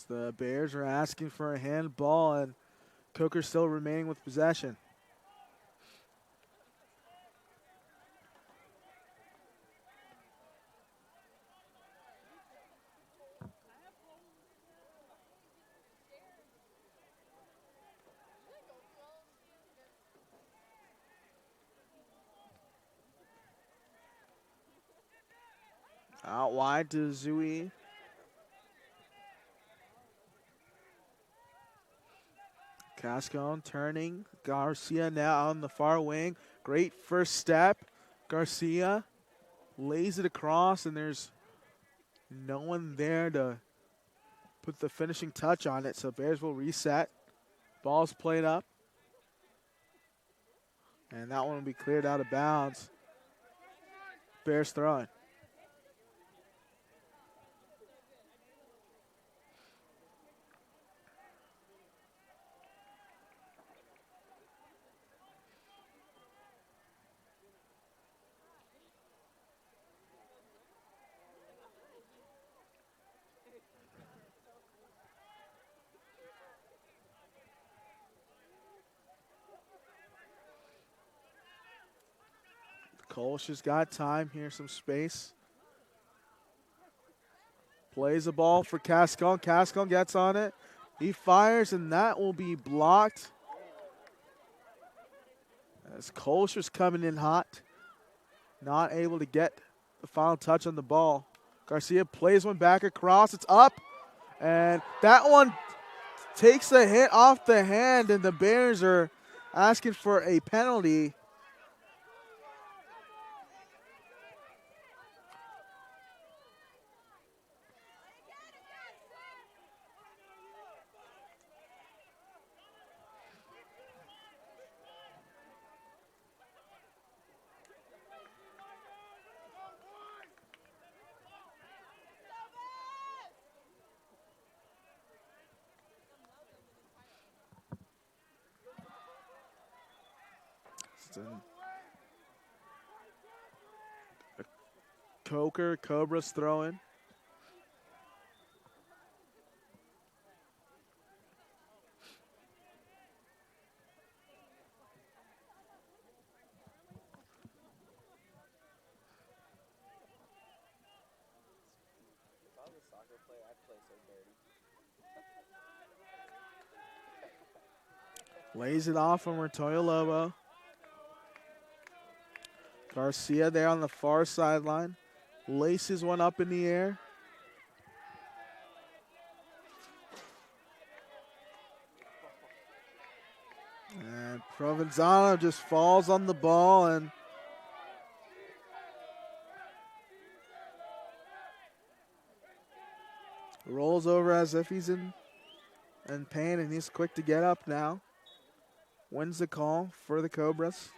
The Bears are asking for a handball, and Coker still remaining with possession. Out wide to Zui. Cascone turning. Garcia now on the far wing. Great first step. Garcia lays it across, and there's no one there to put the finishing touch on it, so Bears will reset. Ball's played up. And that one will be cleared out of bounds. Bears throwing. Kolsch has got time here, some space. Plays the ball for Cascone. Cascone gets on it. He fires, and that will be blocked. As Kolsch is coming in hot. Not able to get the final touch on the ball. Garcia plays one back across. It's up. And that one takes a hit off the hand, and the Bears are asking for a penalty. And Cobra's throwing. If I was a soccer player, I'd play so dirty. Lays it off from Ratoya Lobo. Garcia there on the far sideline. Laces one up in the air. And Provenzano just falls on the ball and rolls over as if he's in pain, and he's quick to get up now. Wins the call for the Cobras.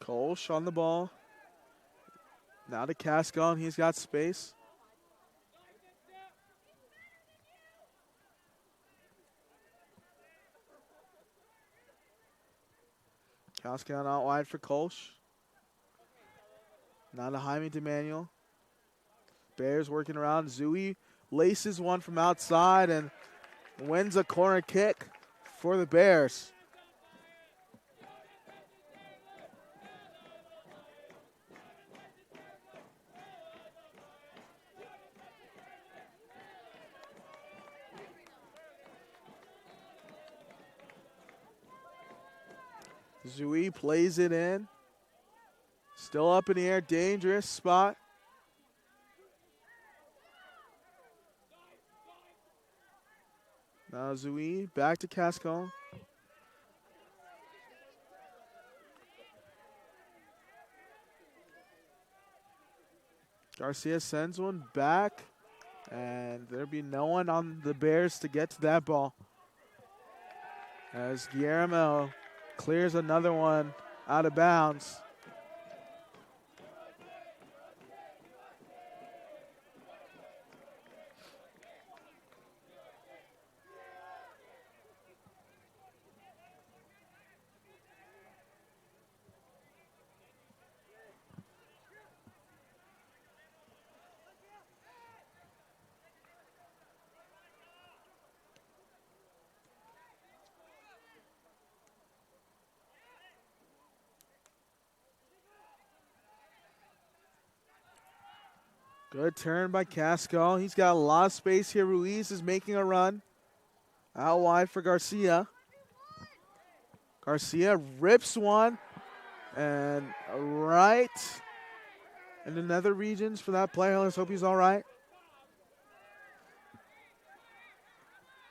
Kolsch on the ball. Now to Cascon. He's got space. Cascon out wide for Kolsch. Now to Jaime DeManuel. Bears working around. Zui laces one from outside and wins a corner kick for the Bears. Zui plays it in. Still up in the air, dangerous spot. Now Zui back to Cascon. Garcia sends one back, and there'll be no one on the Bears to get to that ball. As Guillermo clears another one out of bounds. Good turn by Casco. He's got a lot of space here. Ruiz is making a run. Out wide for Garcia. Garcia rips one. And right into nether regions for that player. Let's hope he's all right.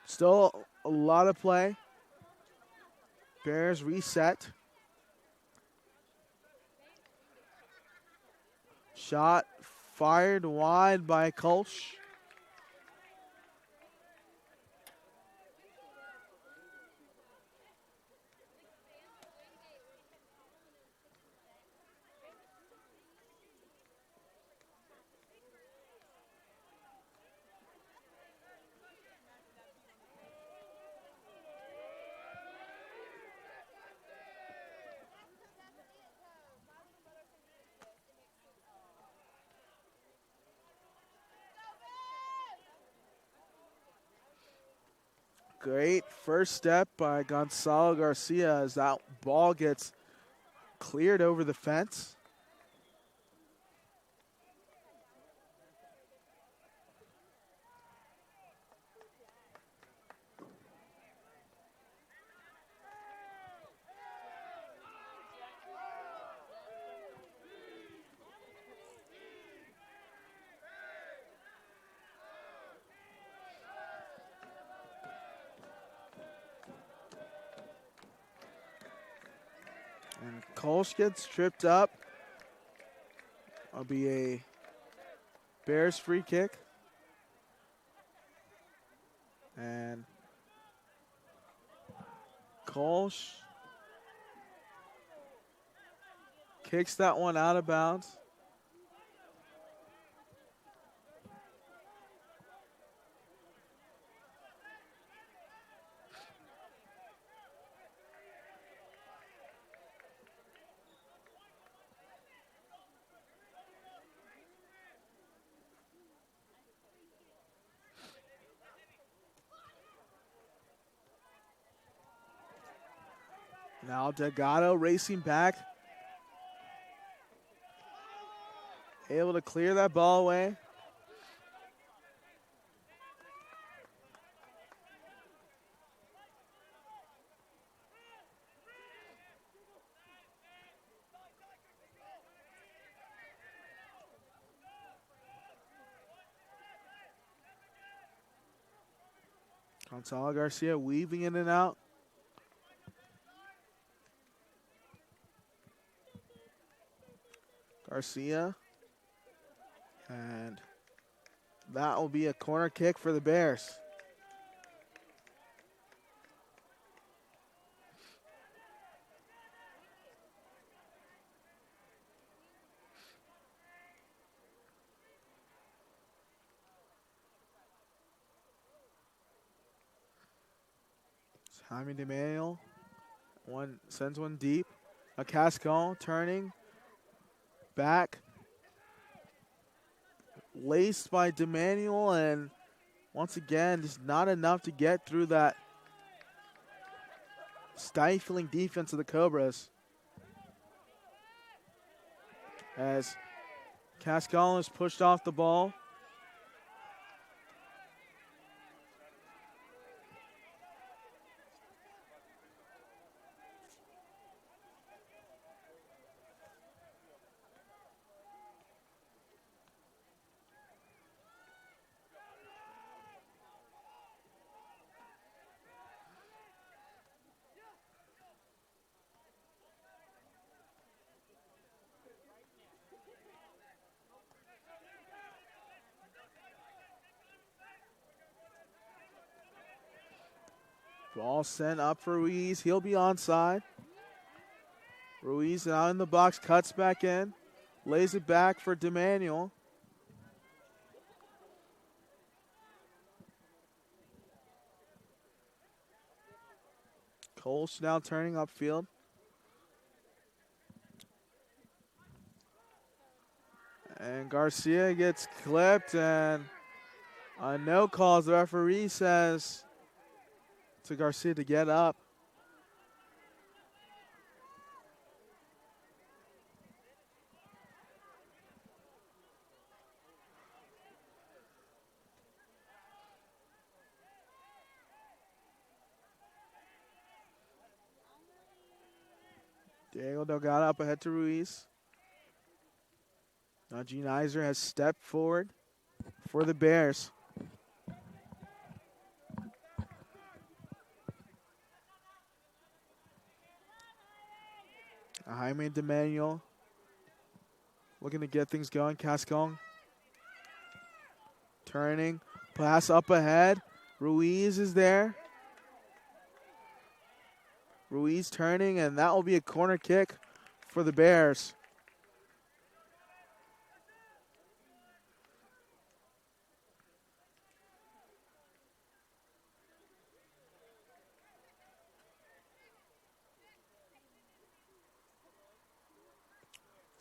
Still a lot of play. Bears reset. Shot fired wide by Kolsch. Great first step by Gonzalo Garcia as that ball gets cleared over the fence. And Kolsch gets tripped up. That'll be a Bears free kick. And Kolsch kicks that one out of bounds. Now Delgado racing back. Able to clear that ball away. Gonzalo Garcia weaving in and out. Garcia. And that will be a corner kick for the Bears. Jaime DeManuel sends one deep. A Cascon turning back. Laced by DeManuel, and once again, just not enough to get through that stifling defense of the Cobras. As Cascon is pushed off the ball. Ball sent up for Ruiz. He'll be onside. Ruiz out in the box, cuts back in, lays it back for DeManuel. Kolsch now turning upfield. And Garcia gets clipped, and a no call as the referee says to Garcia to get up. Diego Delgado up ahead to Ruiz. Now Gene Iser has stepped forward for the Bears. Jaime DeManuel looking to get things going. Cascon turning, pass up ahead. Ruiz is there. Ruiz turning, and that will be a corner kick for the Bears.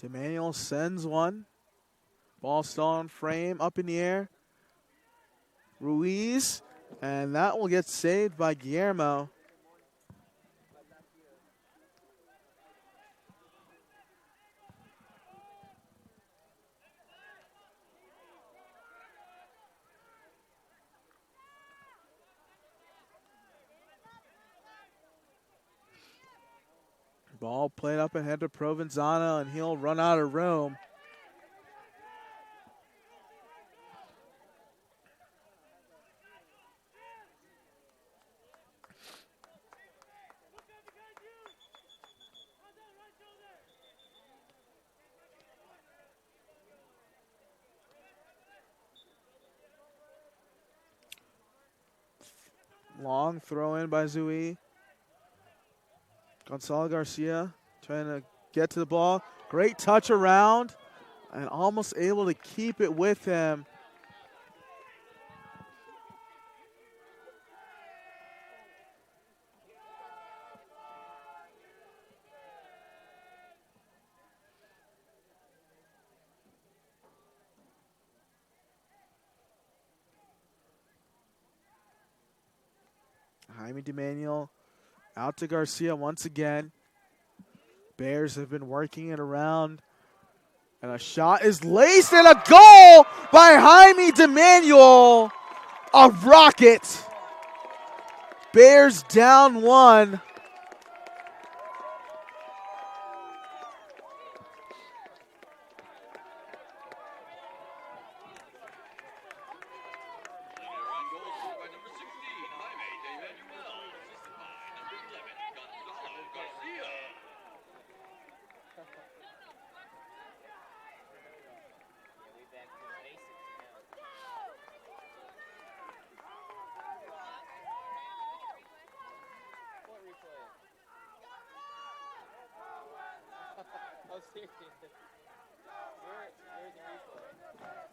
DeManuel sends one. Ball still on frame, up in the air. Ruiz, and that will get saved by Guillermo. Ball played up ahead to Provenzano, and he'll run out of room. Long throw in by Zui. Gonzalo Garcia trying to get to the ball. Great touch around and almost able to keep it with him. Jaime DeManuel out to Garcia once again. Bears have been working it around. And a shot is laced and a goal by Jaime DeManuel. A rocket. Bears down 1. Yeah, we back to the basics now. What replay? Oh, serious. Where's the replay?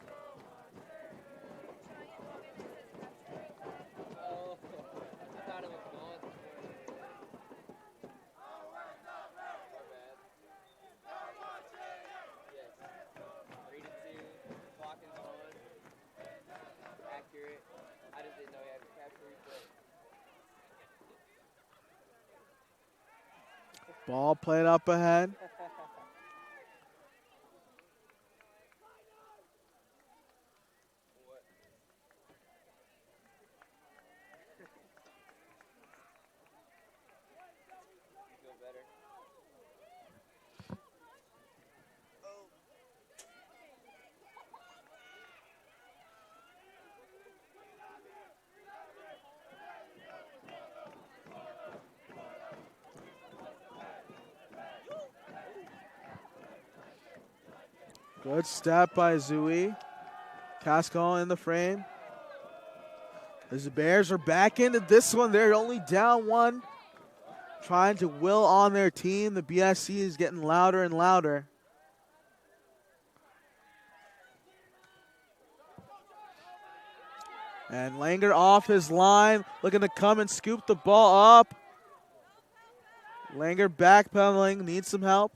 Oh, I thought it was gone before. My bad. Yes. 3-2. Clock is on. Accurate. I just didn't know you had to capture replay. Ball played up ahead. What? You feel better? Good step by Zui. Casco in the frame. As the Bears are back into this one, they're only down 1. Trying to will on their team. The BSC is getting louder and louder. And Langer off his line, looking to come and scoop the ball up. Langer backpedaling, needs some help.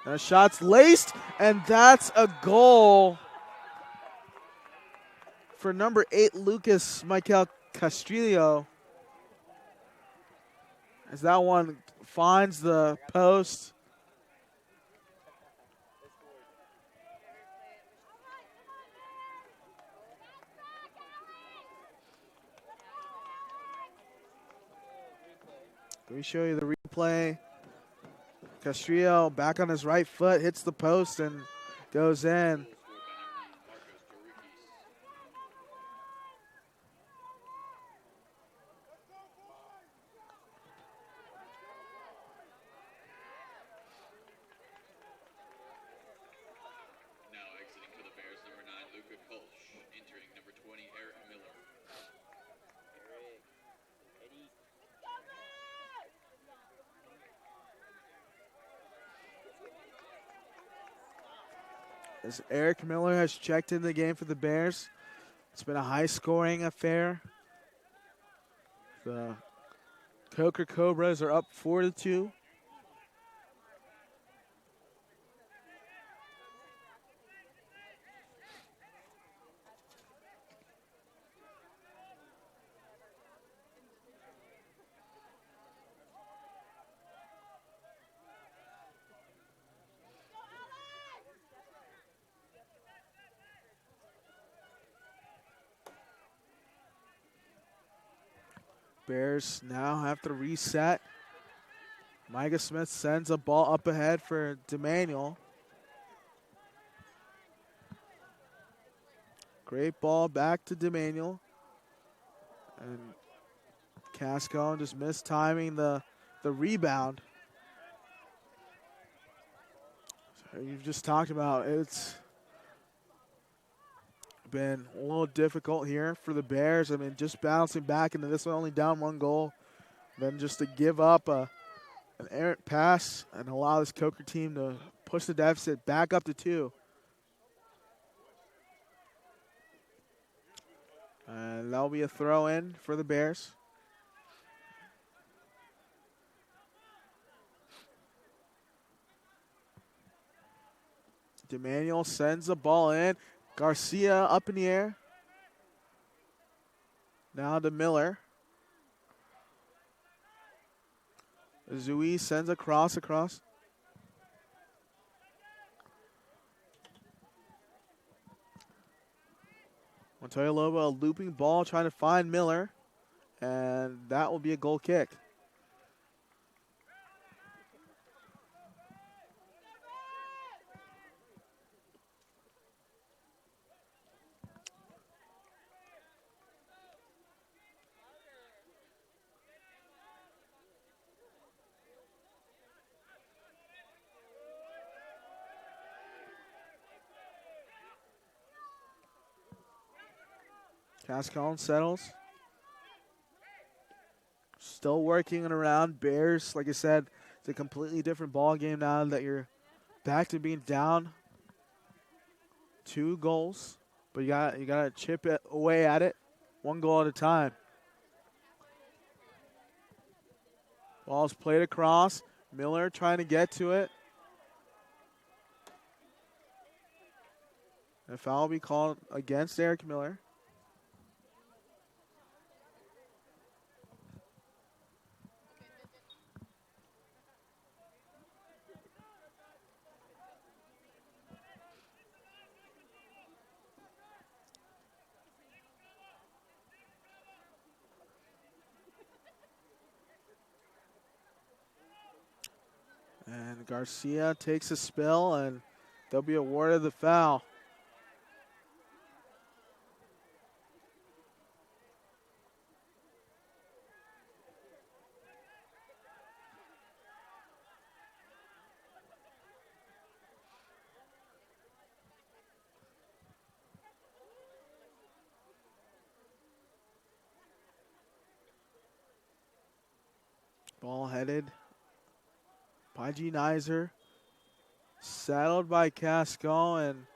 And a shot's laced, and that's a goal for number 8, Lucas Michael Castrillo. As that one finds the post. Let me show you the replay. Castrillo back on his right foot, hits the post and goes in. As Eric Miller has checked in the game for the Bears. It's been a high-scoring affair. The Coker Cobras are up 4-2. Bears now have to reset. Micah Smith sends a ball up ahead for DeManuel. Great ball back to DeManuel. And Cascone just missed timing the rebound. So you've just talked about it's been a little difficult here for the Bears. I mean, just bouncing back into this one, only down 1 goal. than just to give up an errant pass and allow this Coker team to push the deficit back up to 2. And that'll be a throw in for the Bears. DeManuel sends the ball in. Garcia up in the air. Now to Miller. Zui sends a cross across. Montoya Lobo, a looping ball trying to find Miller. And that will be a goal kick. Cascon settles. Still working it around. Bears, like I said, it's a completely different ball game now that you're back to being down 2 goals. But you got to chip it away at it, 1 goal at a time. Ball's played across. Miller trying to get to it. A foul will be called against Eric Miller. And Garcia takes a spill, and they'll be awarded the foul. Ball headed by G. Nizer. Saddled by Cascon, and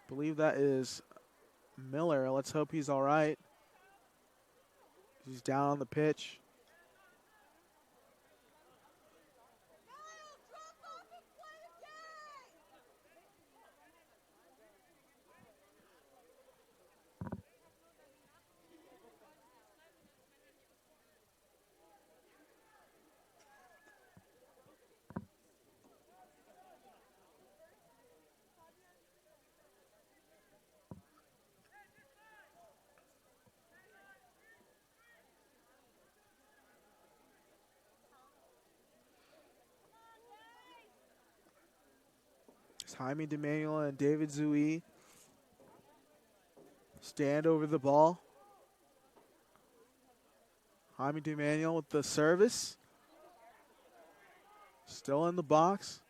I believe that is Miller. Let's hope he's all right. He's down on the pitch. It's Jaime DeManuel and David Zui stand over the ball. Jaime DeManuel with the service. Still in the box.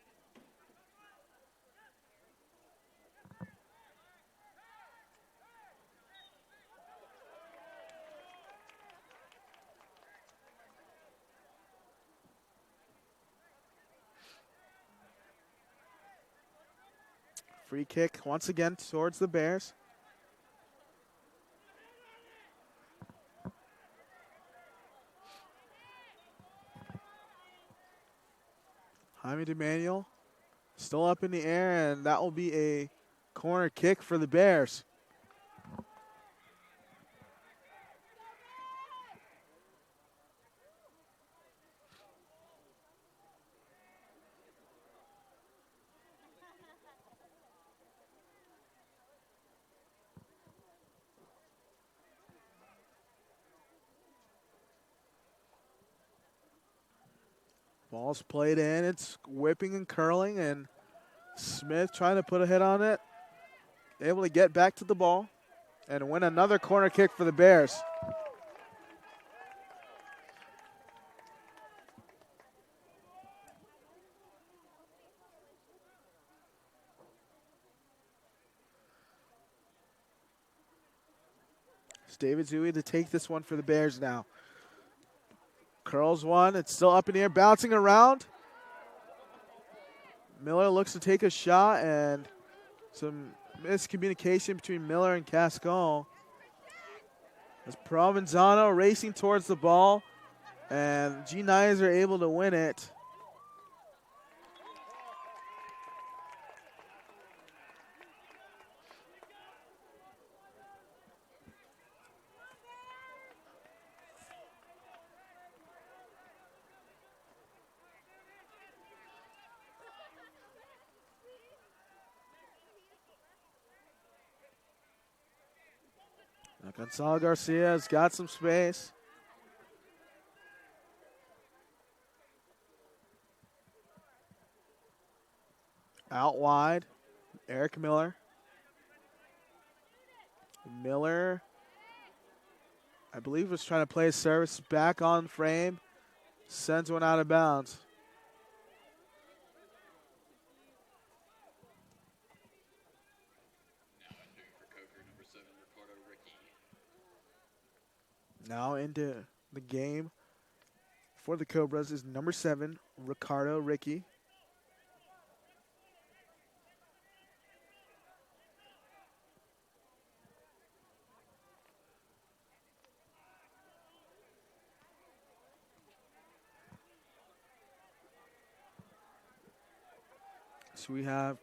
Free kick once again towards the Bears. Jaime DeManuel still up in the air, and that will be a corner kick for the Bears. Ball's played in. It's whipping and curling, and Smith trying to put a hit on it. Able to get back to the ball and win another corner kick for the Bears. It's David Zui to take this one for the Bears now. Curls one. It's still up in the air, bouncing around. Miller looks to take a shot, and some miscommunication between Miller and Cascon. As Provenzano racing towards the ball, and G9s are able to win it. Now Gonzalo Garcia has got some space. Out wide, Eric Miller. Miller, I believe, was trying to play his service back on frame. Sends one out of bounds. Now into the game for the Cobras is number 7, Ricardo Ricky. So we have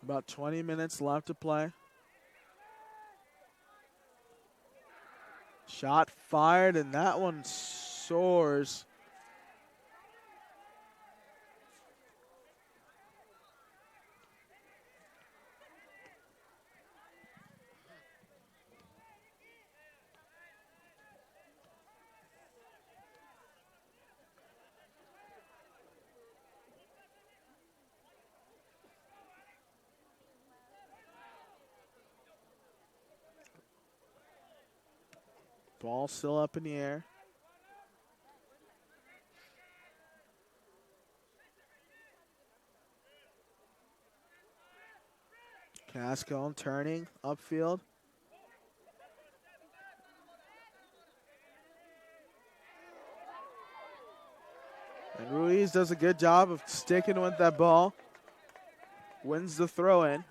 about 20 minutes left to play. Shot fired, and that one soars. Ball still up in the air. Cascone turning upfield. And Ruiz does a good job of sticking with that ball. Wins the throw in.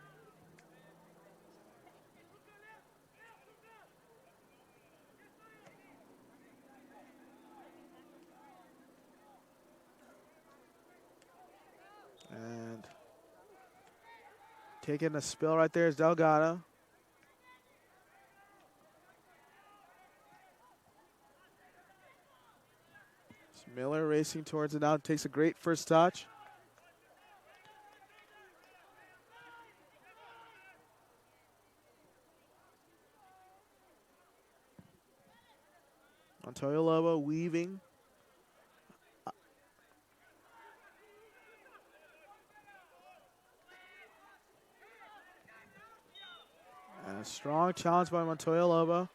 And taking a spill right there is Delgado. It's Miller racing towards it now. Takes a great first touch. Montoya Lobo weaving. And a strong challenge by Montoya Lobo.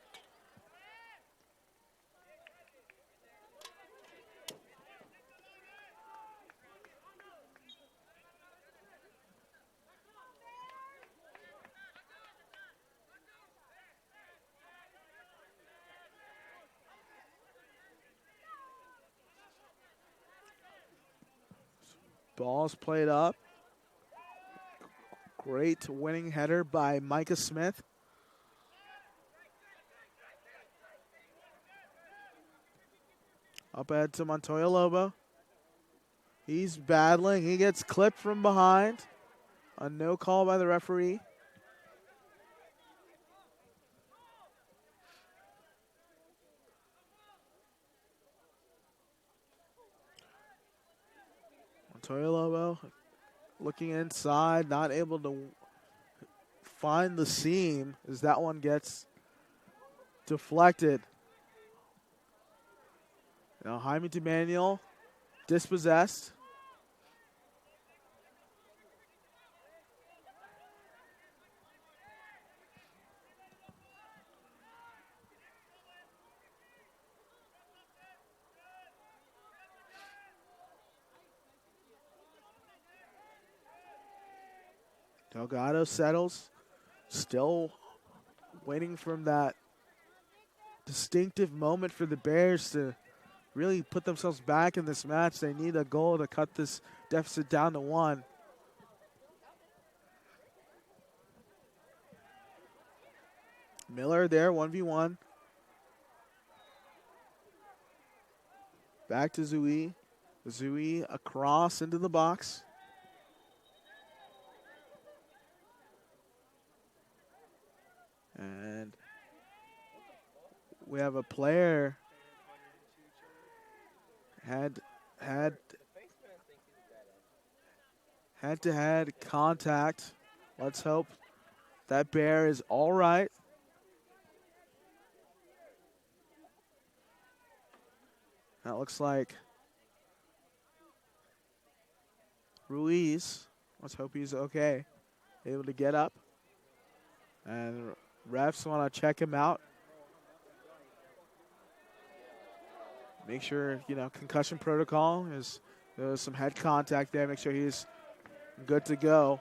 Ball's played up. Great winning header by Micah Smith. Up ahead to Montoya Lobo. He's battling. He gets clipped from behind. A no call by the referee. Montoya Lobo looking inside, not able to find the seam as that one gets deflected. Now Jaime DeManuel dispossessed. Delgado settles. Still waiting for that distinctive moment for the Bears to really put themselves back in this match. They need a goal to cut this deficit down to 1. Miller there, 1v1. Back to Zui. Zui across into the box. And we have a player had head-to-head contact. Let's hope that Bear is all right. That looks like Ruiz. Let's hope he's okay. Able to get up. And refs want to check him out. Make sure, concussion protocol is there's some head contact there. Make sure he's good to go.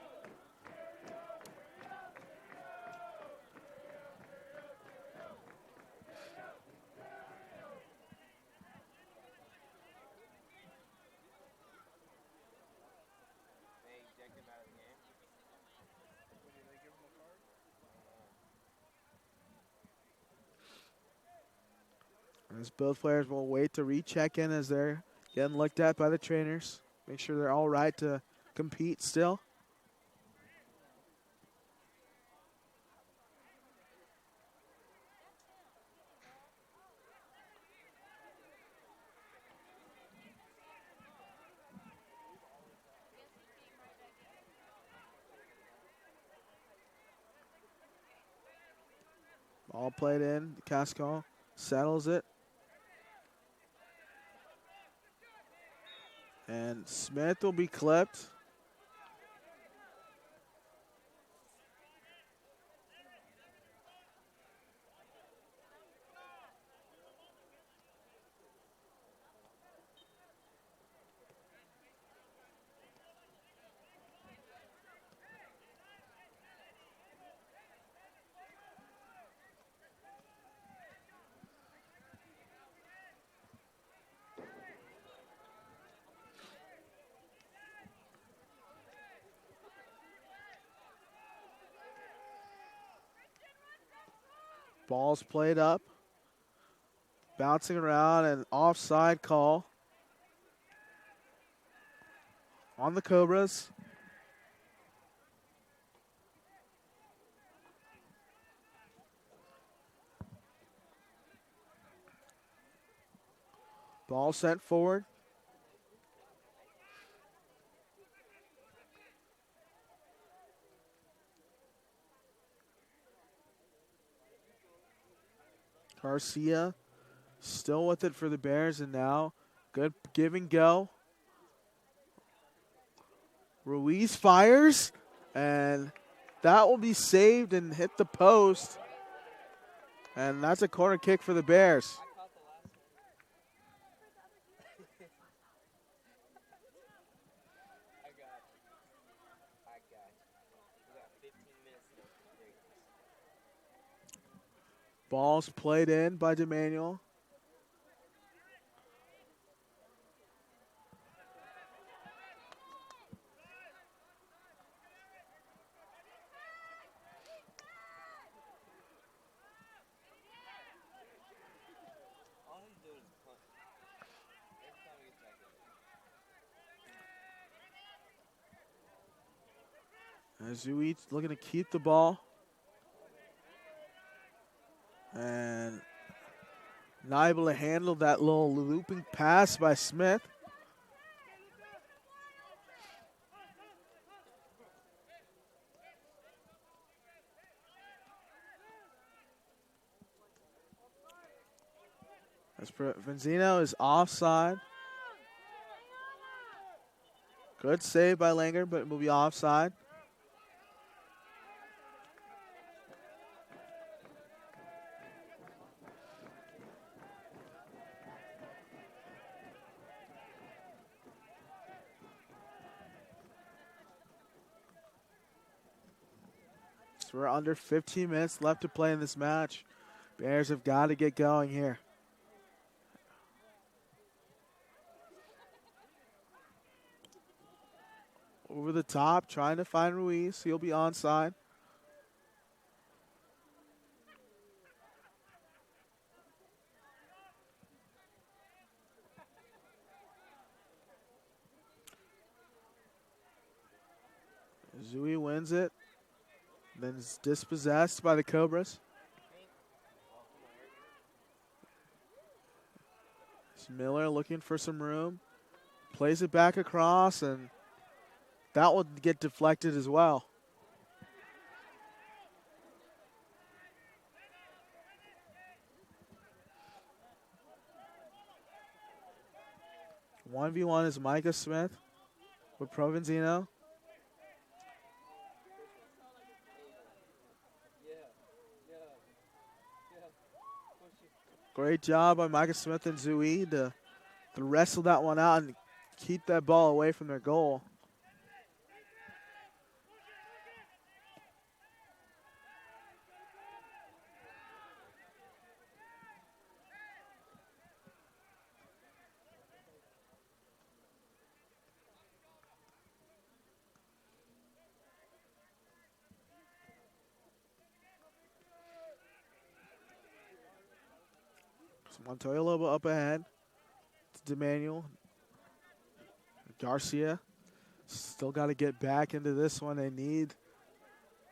As both players will wait to recheck in as they're getting looked at by the trainers. Make sure they're all right to compete still. Ball played in. Casco settles it. And Smith will be clipped. Ball's played up. Bouncing around, an offside call on the Cobras. Ball sent forward. Garcia still with it for the Bears, and now good give and go. Ruiz fires, and that will be saved and hit the post. And that's a corner kick for the Bears. I caught the last one. I got you. We got 15 minutes left to break this. Ball's played in by DeManuel. All he's doing is punt. Every time he gets back in. Zui looking to keep the ball. And not able to handle that little looping pass by Smith. As Benzino is offside. Good save by Langer, but it will be offside. So we're under 15 minutes left to play in this match. Bears have got to get going here. Over the top, trying to find Ruiz. He'll be onside. Zui wins it. Then is dispossessed by the Cobras. It's Miller looking for some room. Plays it back across, and that will get deflected as well. One v one is Micah Smith with Provenzino. Great job by Micah Smith and Zui to wrestle that one out and keep that ball away from their goal. Montoya Lobo up ahead to DeManuel. Garcia still got to get back into this one. They need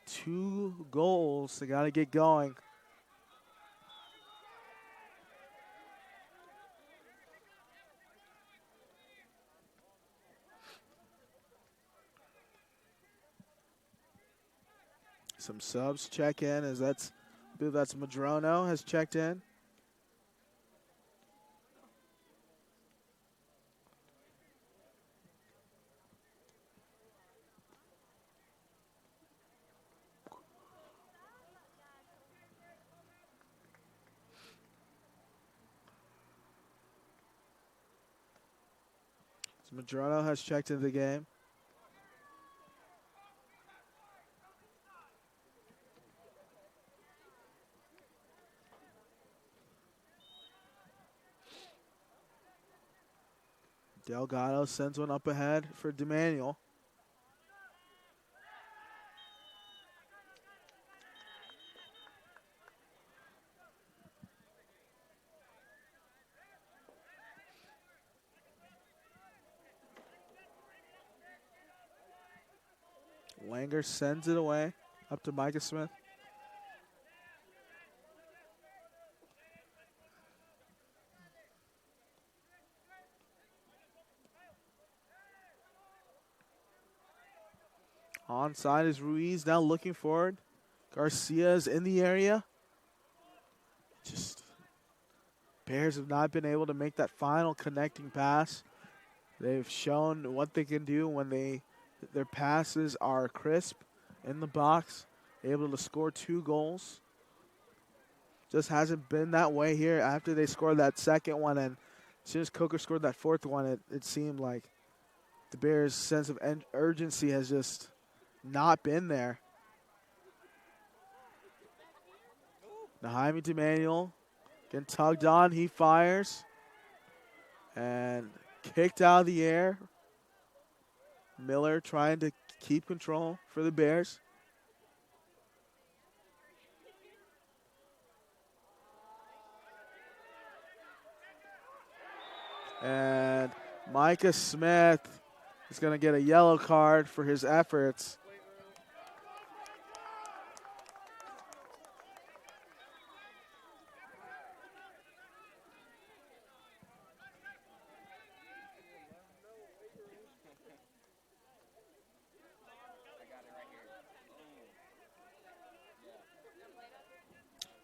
2 goals. They got to get going. Some subs check in as I believe that's Madrono has checked in. So Madrono has checked into the game. Delgado sends one up ahead for DeManuel. Langer sends it away up to Micah Smith. Onside is Ruiz now looking forward. Garcia is in the area. Just Bears have not been able to make that final connecting pass. They've shown what they can do when their passes are crisp in the box, able to score 2 goals. Just hasn't been that way here after they scored that second one, and as soon as Coker scored that 4th one, it seemed like the Bears' sense of urgency has just not been there. Now Jaime DeManuel getting tugged on, he fires and kicked out of the air. Miller trying to keep control for the Bears. And Micah Smith is going to get a yellow card for his efforts.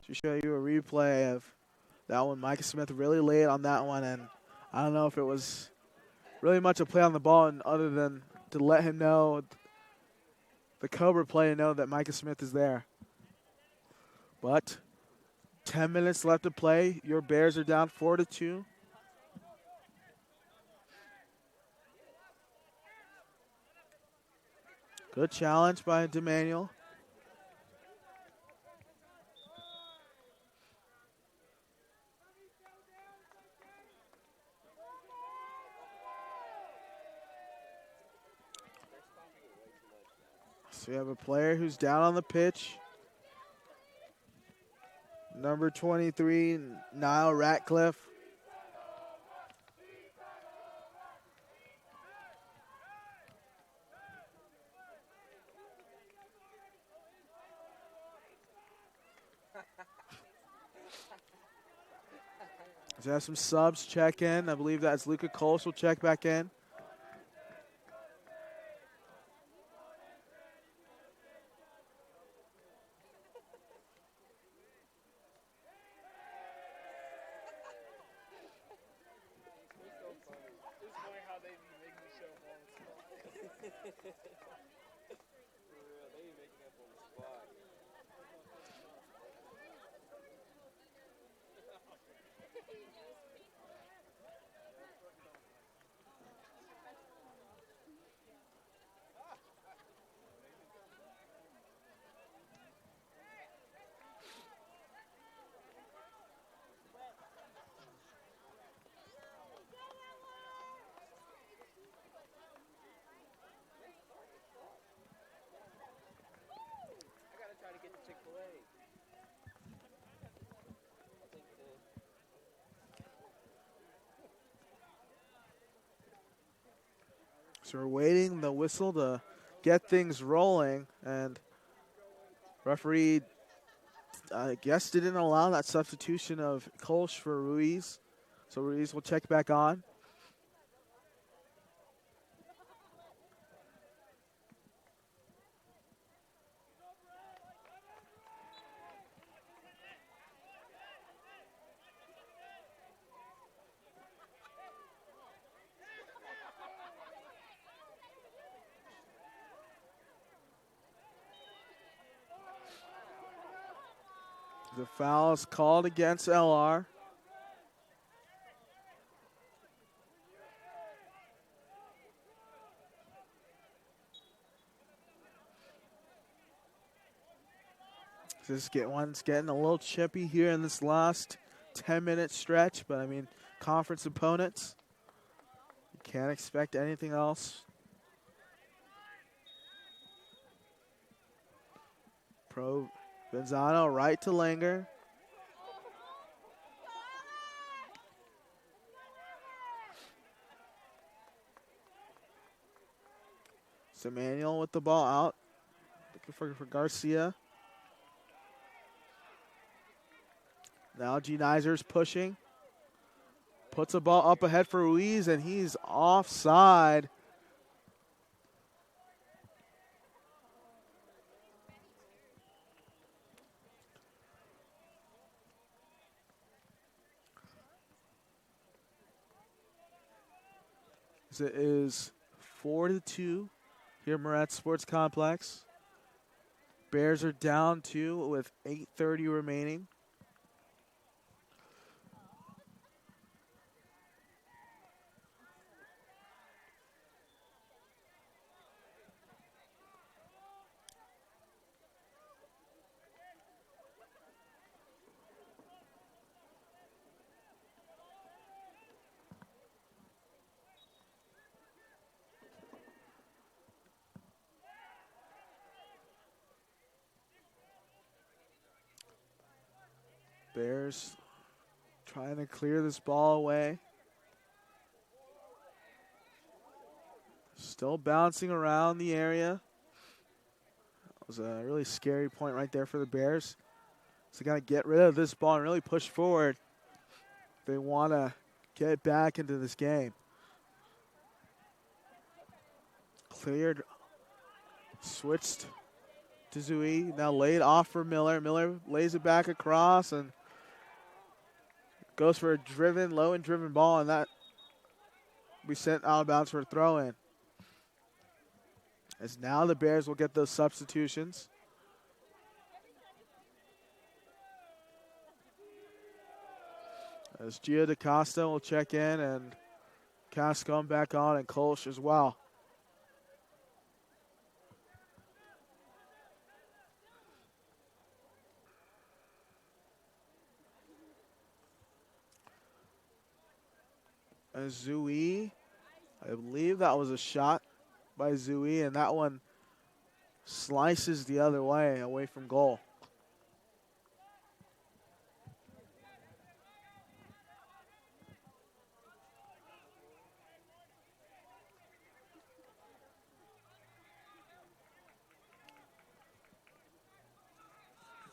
To show you a replay of that one, Micah Smith really late on that one, and I don't know if it was really much a play on the ball, and other than to let him know, the Cobra player know that Micah Smith is there. But 10 minutes left to play. Your Bears are down 4-2. Good challenge by DeManuel. So we have a player who's down on the pitch. Number 23, Niall Ratcliffe. So have some subs check in. I believe that's Luca Kolsch will check back in. So we're waiting the whistle to get things rolling, and referee, I guess, didn't allow that substitution of Kolsch for Ruiz. So Ruiz will check back on. The foul is called against LR. One's getting a little chippy here in this last 10-minute stretch, but I mean, conference opponents, you can't expect anything else. Pro Benzano right to Langer. So Manuel with the ball out, looking for Garcia. Now G. Niser's pushing. Puts a ball up ahead for Ruiz, and he's offside. So it is 4-2 here at Moretz Sports Complex. Bears are down 2 with 8:30 remaining. Bears trying to clear this ball away. Still bouncing around the area. That was a really scary point right there for the Bears. So got to get rid of this ball and really push forward if they want to get back into this game. Cleared, switched to Zui, now laid off for Miller. Miller lays it back across and goes for a low and driven ball, and that we sent out of bounds for a throw in. As now the Bears will get those substitutions. As Gio DaCosta will check in, and Cascon back on, and Kolsch as well. As Zui, I believe that was a shot by Zui, and that one slices the other way, away from goal.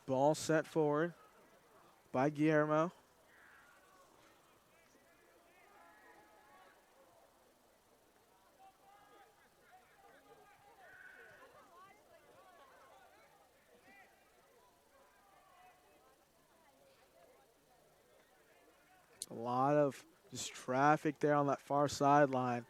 Ball set forward by Guillermo. A lot of just traffic there on that far sideline.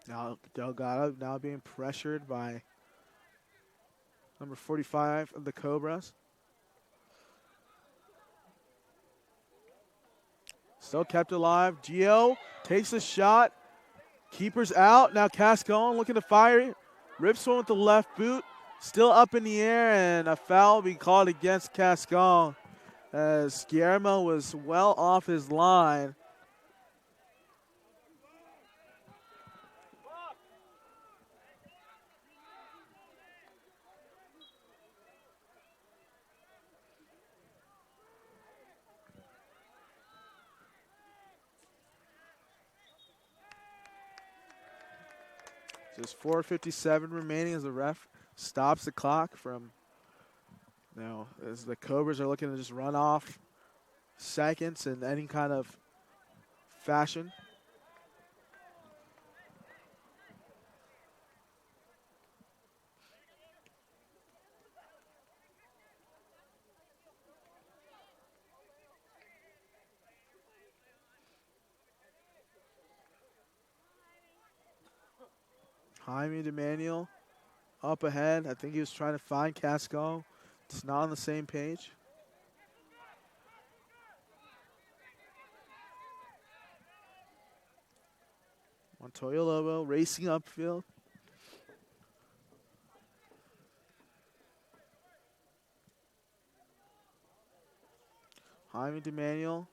Now Delgado now being pressured by number 45 of the Cobras. Still kept alive. Gio takes a shot. Keeper's out. Now Cascone looking to fire. Rips one with the left boot. Still up in the air, and a foul will be called against Cascone as Guillermo was well off his line. Just 4:57 remaining as the ref stops the clock from now as the Cobras are looking to just run off seconds in any kind of fashion. Jaime DeManuel up ahead. I think he was trying to find Casco. It's not on the same page. Montoya Lobo racing upfield. Jaime DeManuel.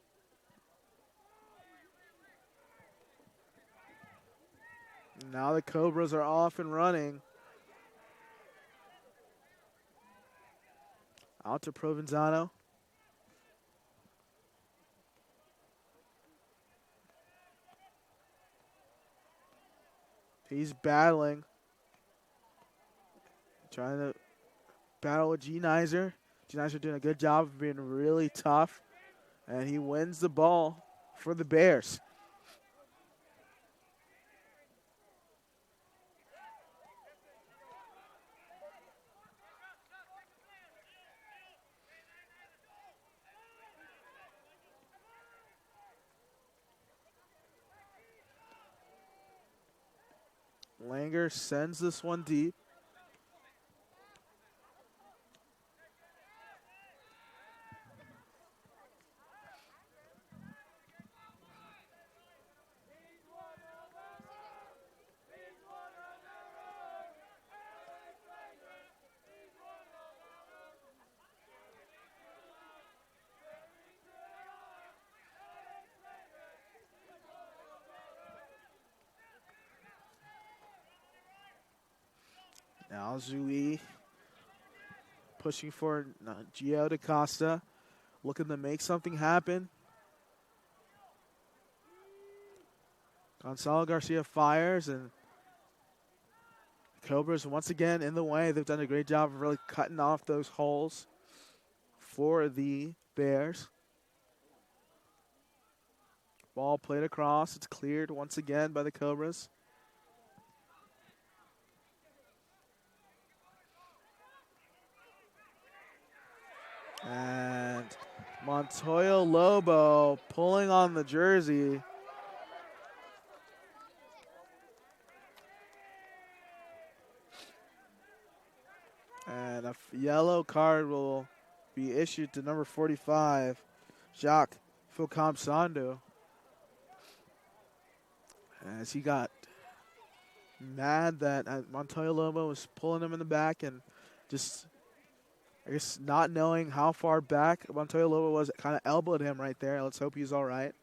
Now the Cobras are off and running. Out to Provenzano. He's battling. Trying to battle with G. Nizer. G. Nizer doing a good job of being really tough. And he wins the ball for the Bears. Langer sends this one deep. Now Zui pushing for Gio DaCosta, looking to make something happen. Gonzalo Garcia fires, and Cobras once again in the way. They've done a great job of really cutting off those holes for the Bears. Ball played across. It's cleared once again by the Cobras. And Montoya Lobo pulling on the jersey. And a yellow card will be issued to number 45, Jacques Fulcom Sandu. as he got mad that Montoya Lobo was pulling him in the back and just, I guess, not knowing how far back Montoya Lobo was, kind of elbowed him right there. Let's hope he's all right.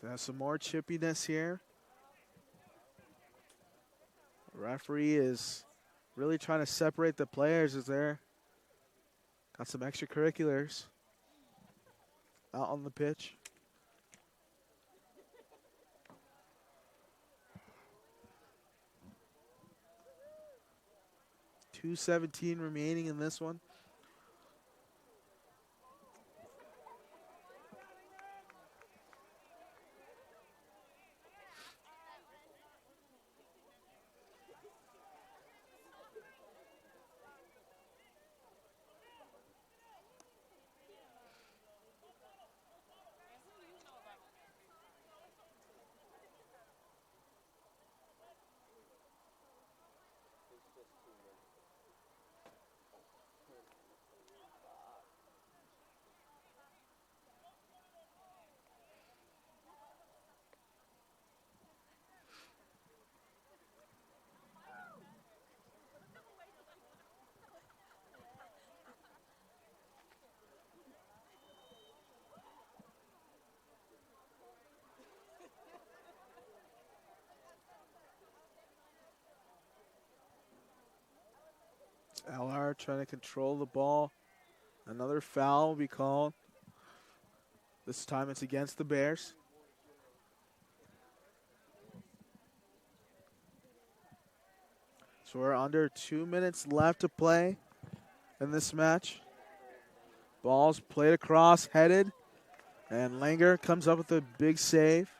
There's some more chippiness here. Referee is really trying to separate the players as they're got some extracurriculars out on the pitch. 2:17 remaining in this one. LR trying to control the ball. Another foul will be called. This time it's against the Bears. So we're under 2 minutes left to play in this match. Ball's played across, headed, and Langer comes up with a big save.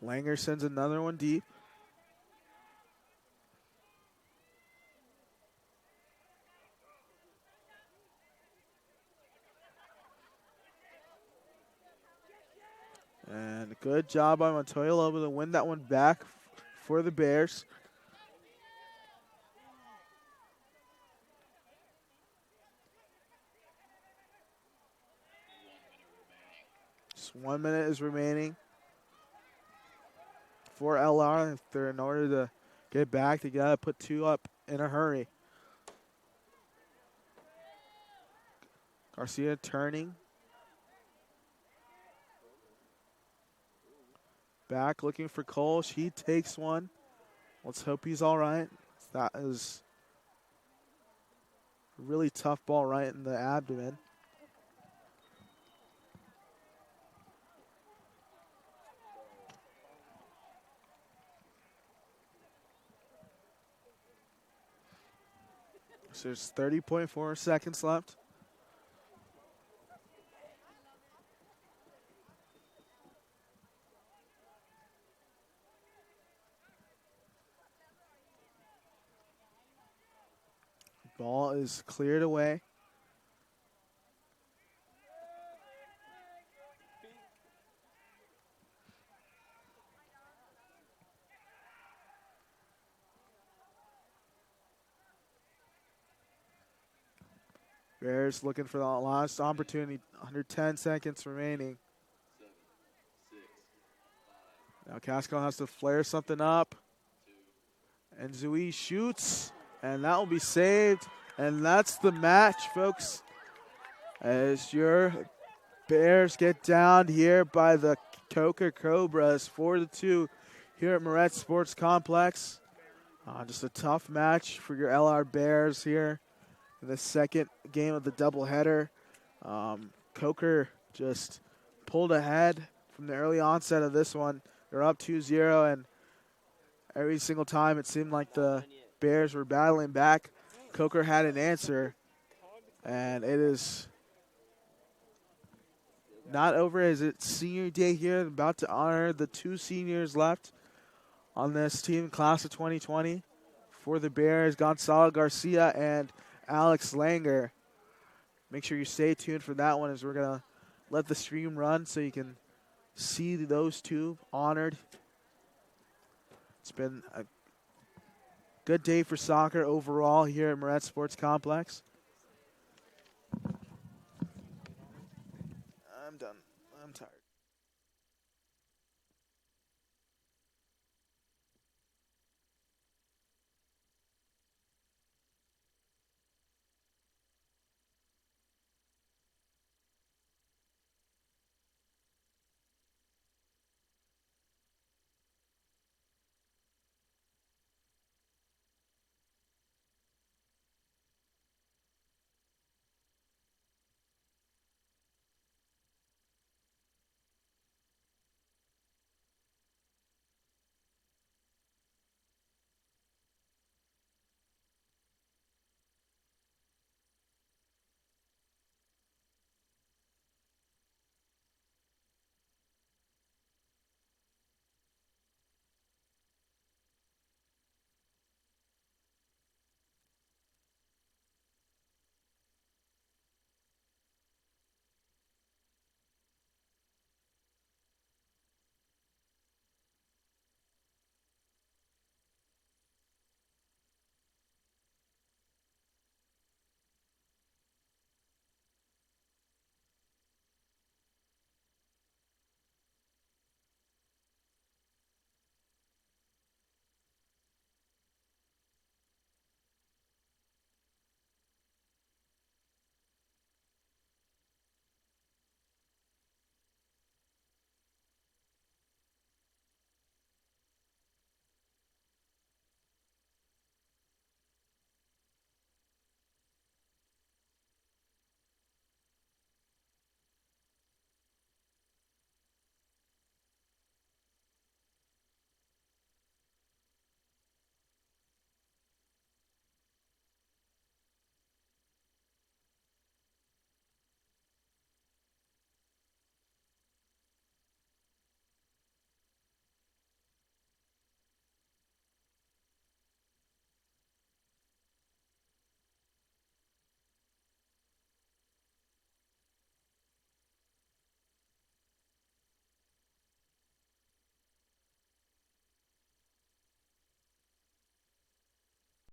Langer sends another one deep. And good job by Montoya Lobo to win that one back for the Bears. Just 1 minute is remaining for LR. If they're in order to get back, they gotta put two up in a hurry. Garcia turning. Back looking for Cole. She takes one. Let's hope he's all right. That is a really tough ball right in the abdomen. So there's 30.4 seconds left. Ball is cleared away. Bears looking for the last opportunity. Under 10 seconds remaining. Now Casco has to flare something up. And Zui shoots. And that will be saved. And that's the match, folks. As your Bears get down here by the Coker Cobras 4-2 here at Moretz Sports Complex. Just a tough match for your LR Bears here in the second game of the doubleheader. Coker just pulled ahead from the early onset of this one. They're up 2-0, and every single time it seemed like the Bears were battling back. Coker had an answer, and it is not over as it's senior day here. About to honor the 2 seniors left on this team, class of 2020. For the Bears, Gonzalo Garcia and Alex Langer. Make sure you stay tuned for that one as we're going to let the stream run so you can see those two honored. It's been a good day for soccer overall here at Moretz Sports Complex. I'm done. I'm tired.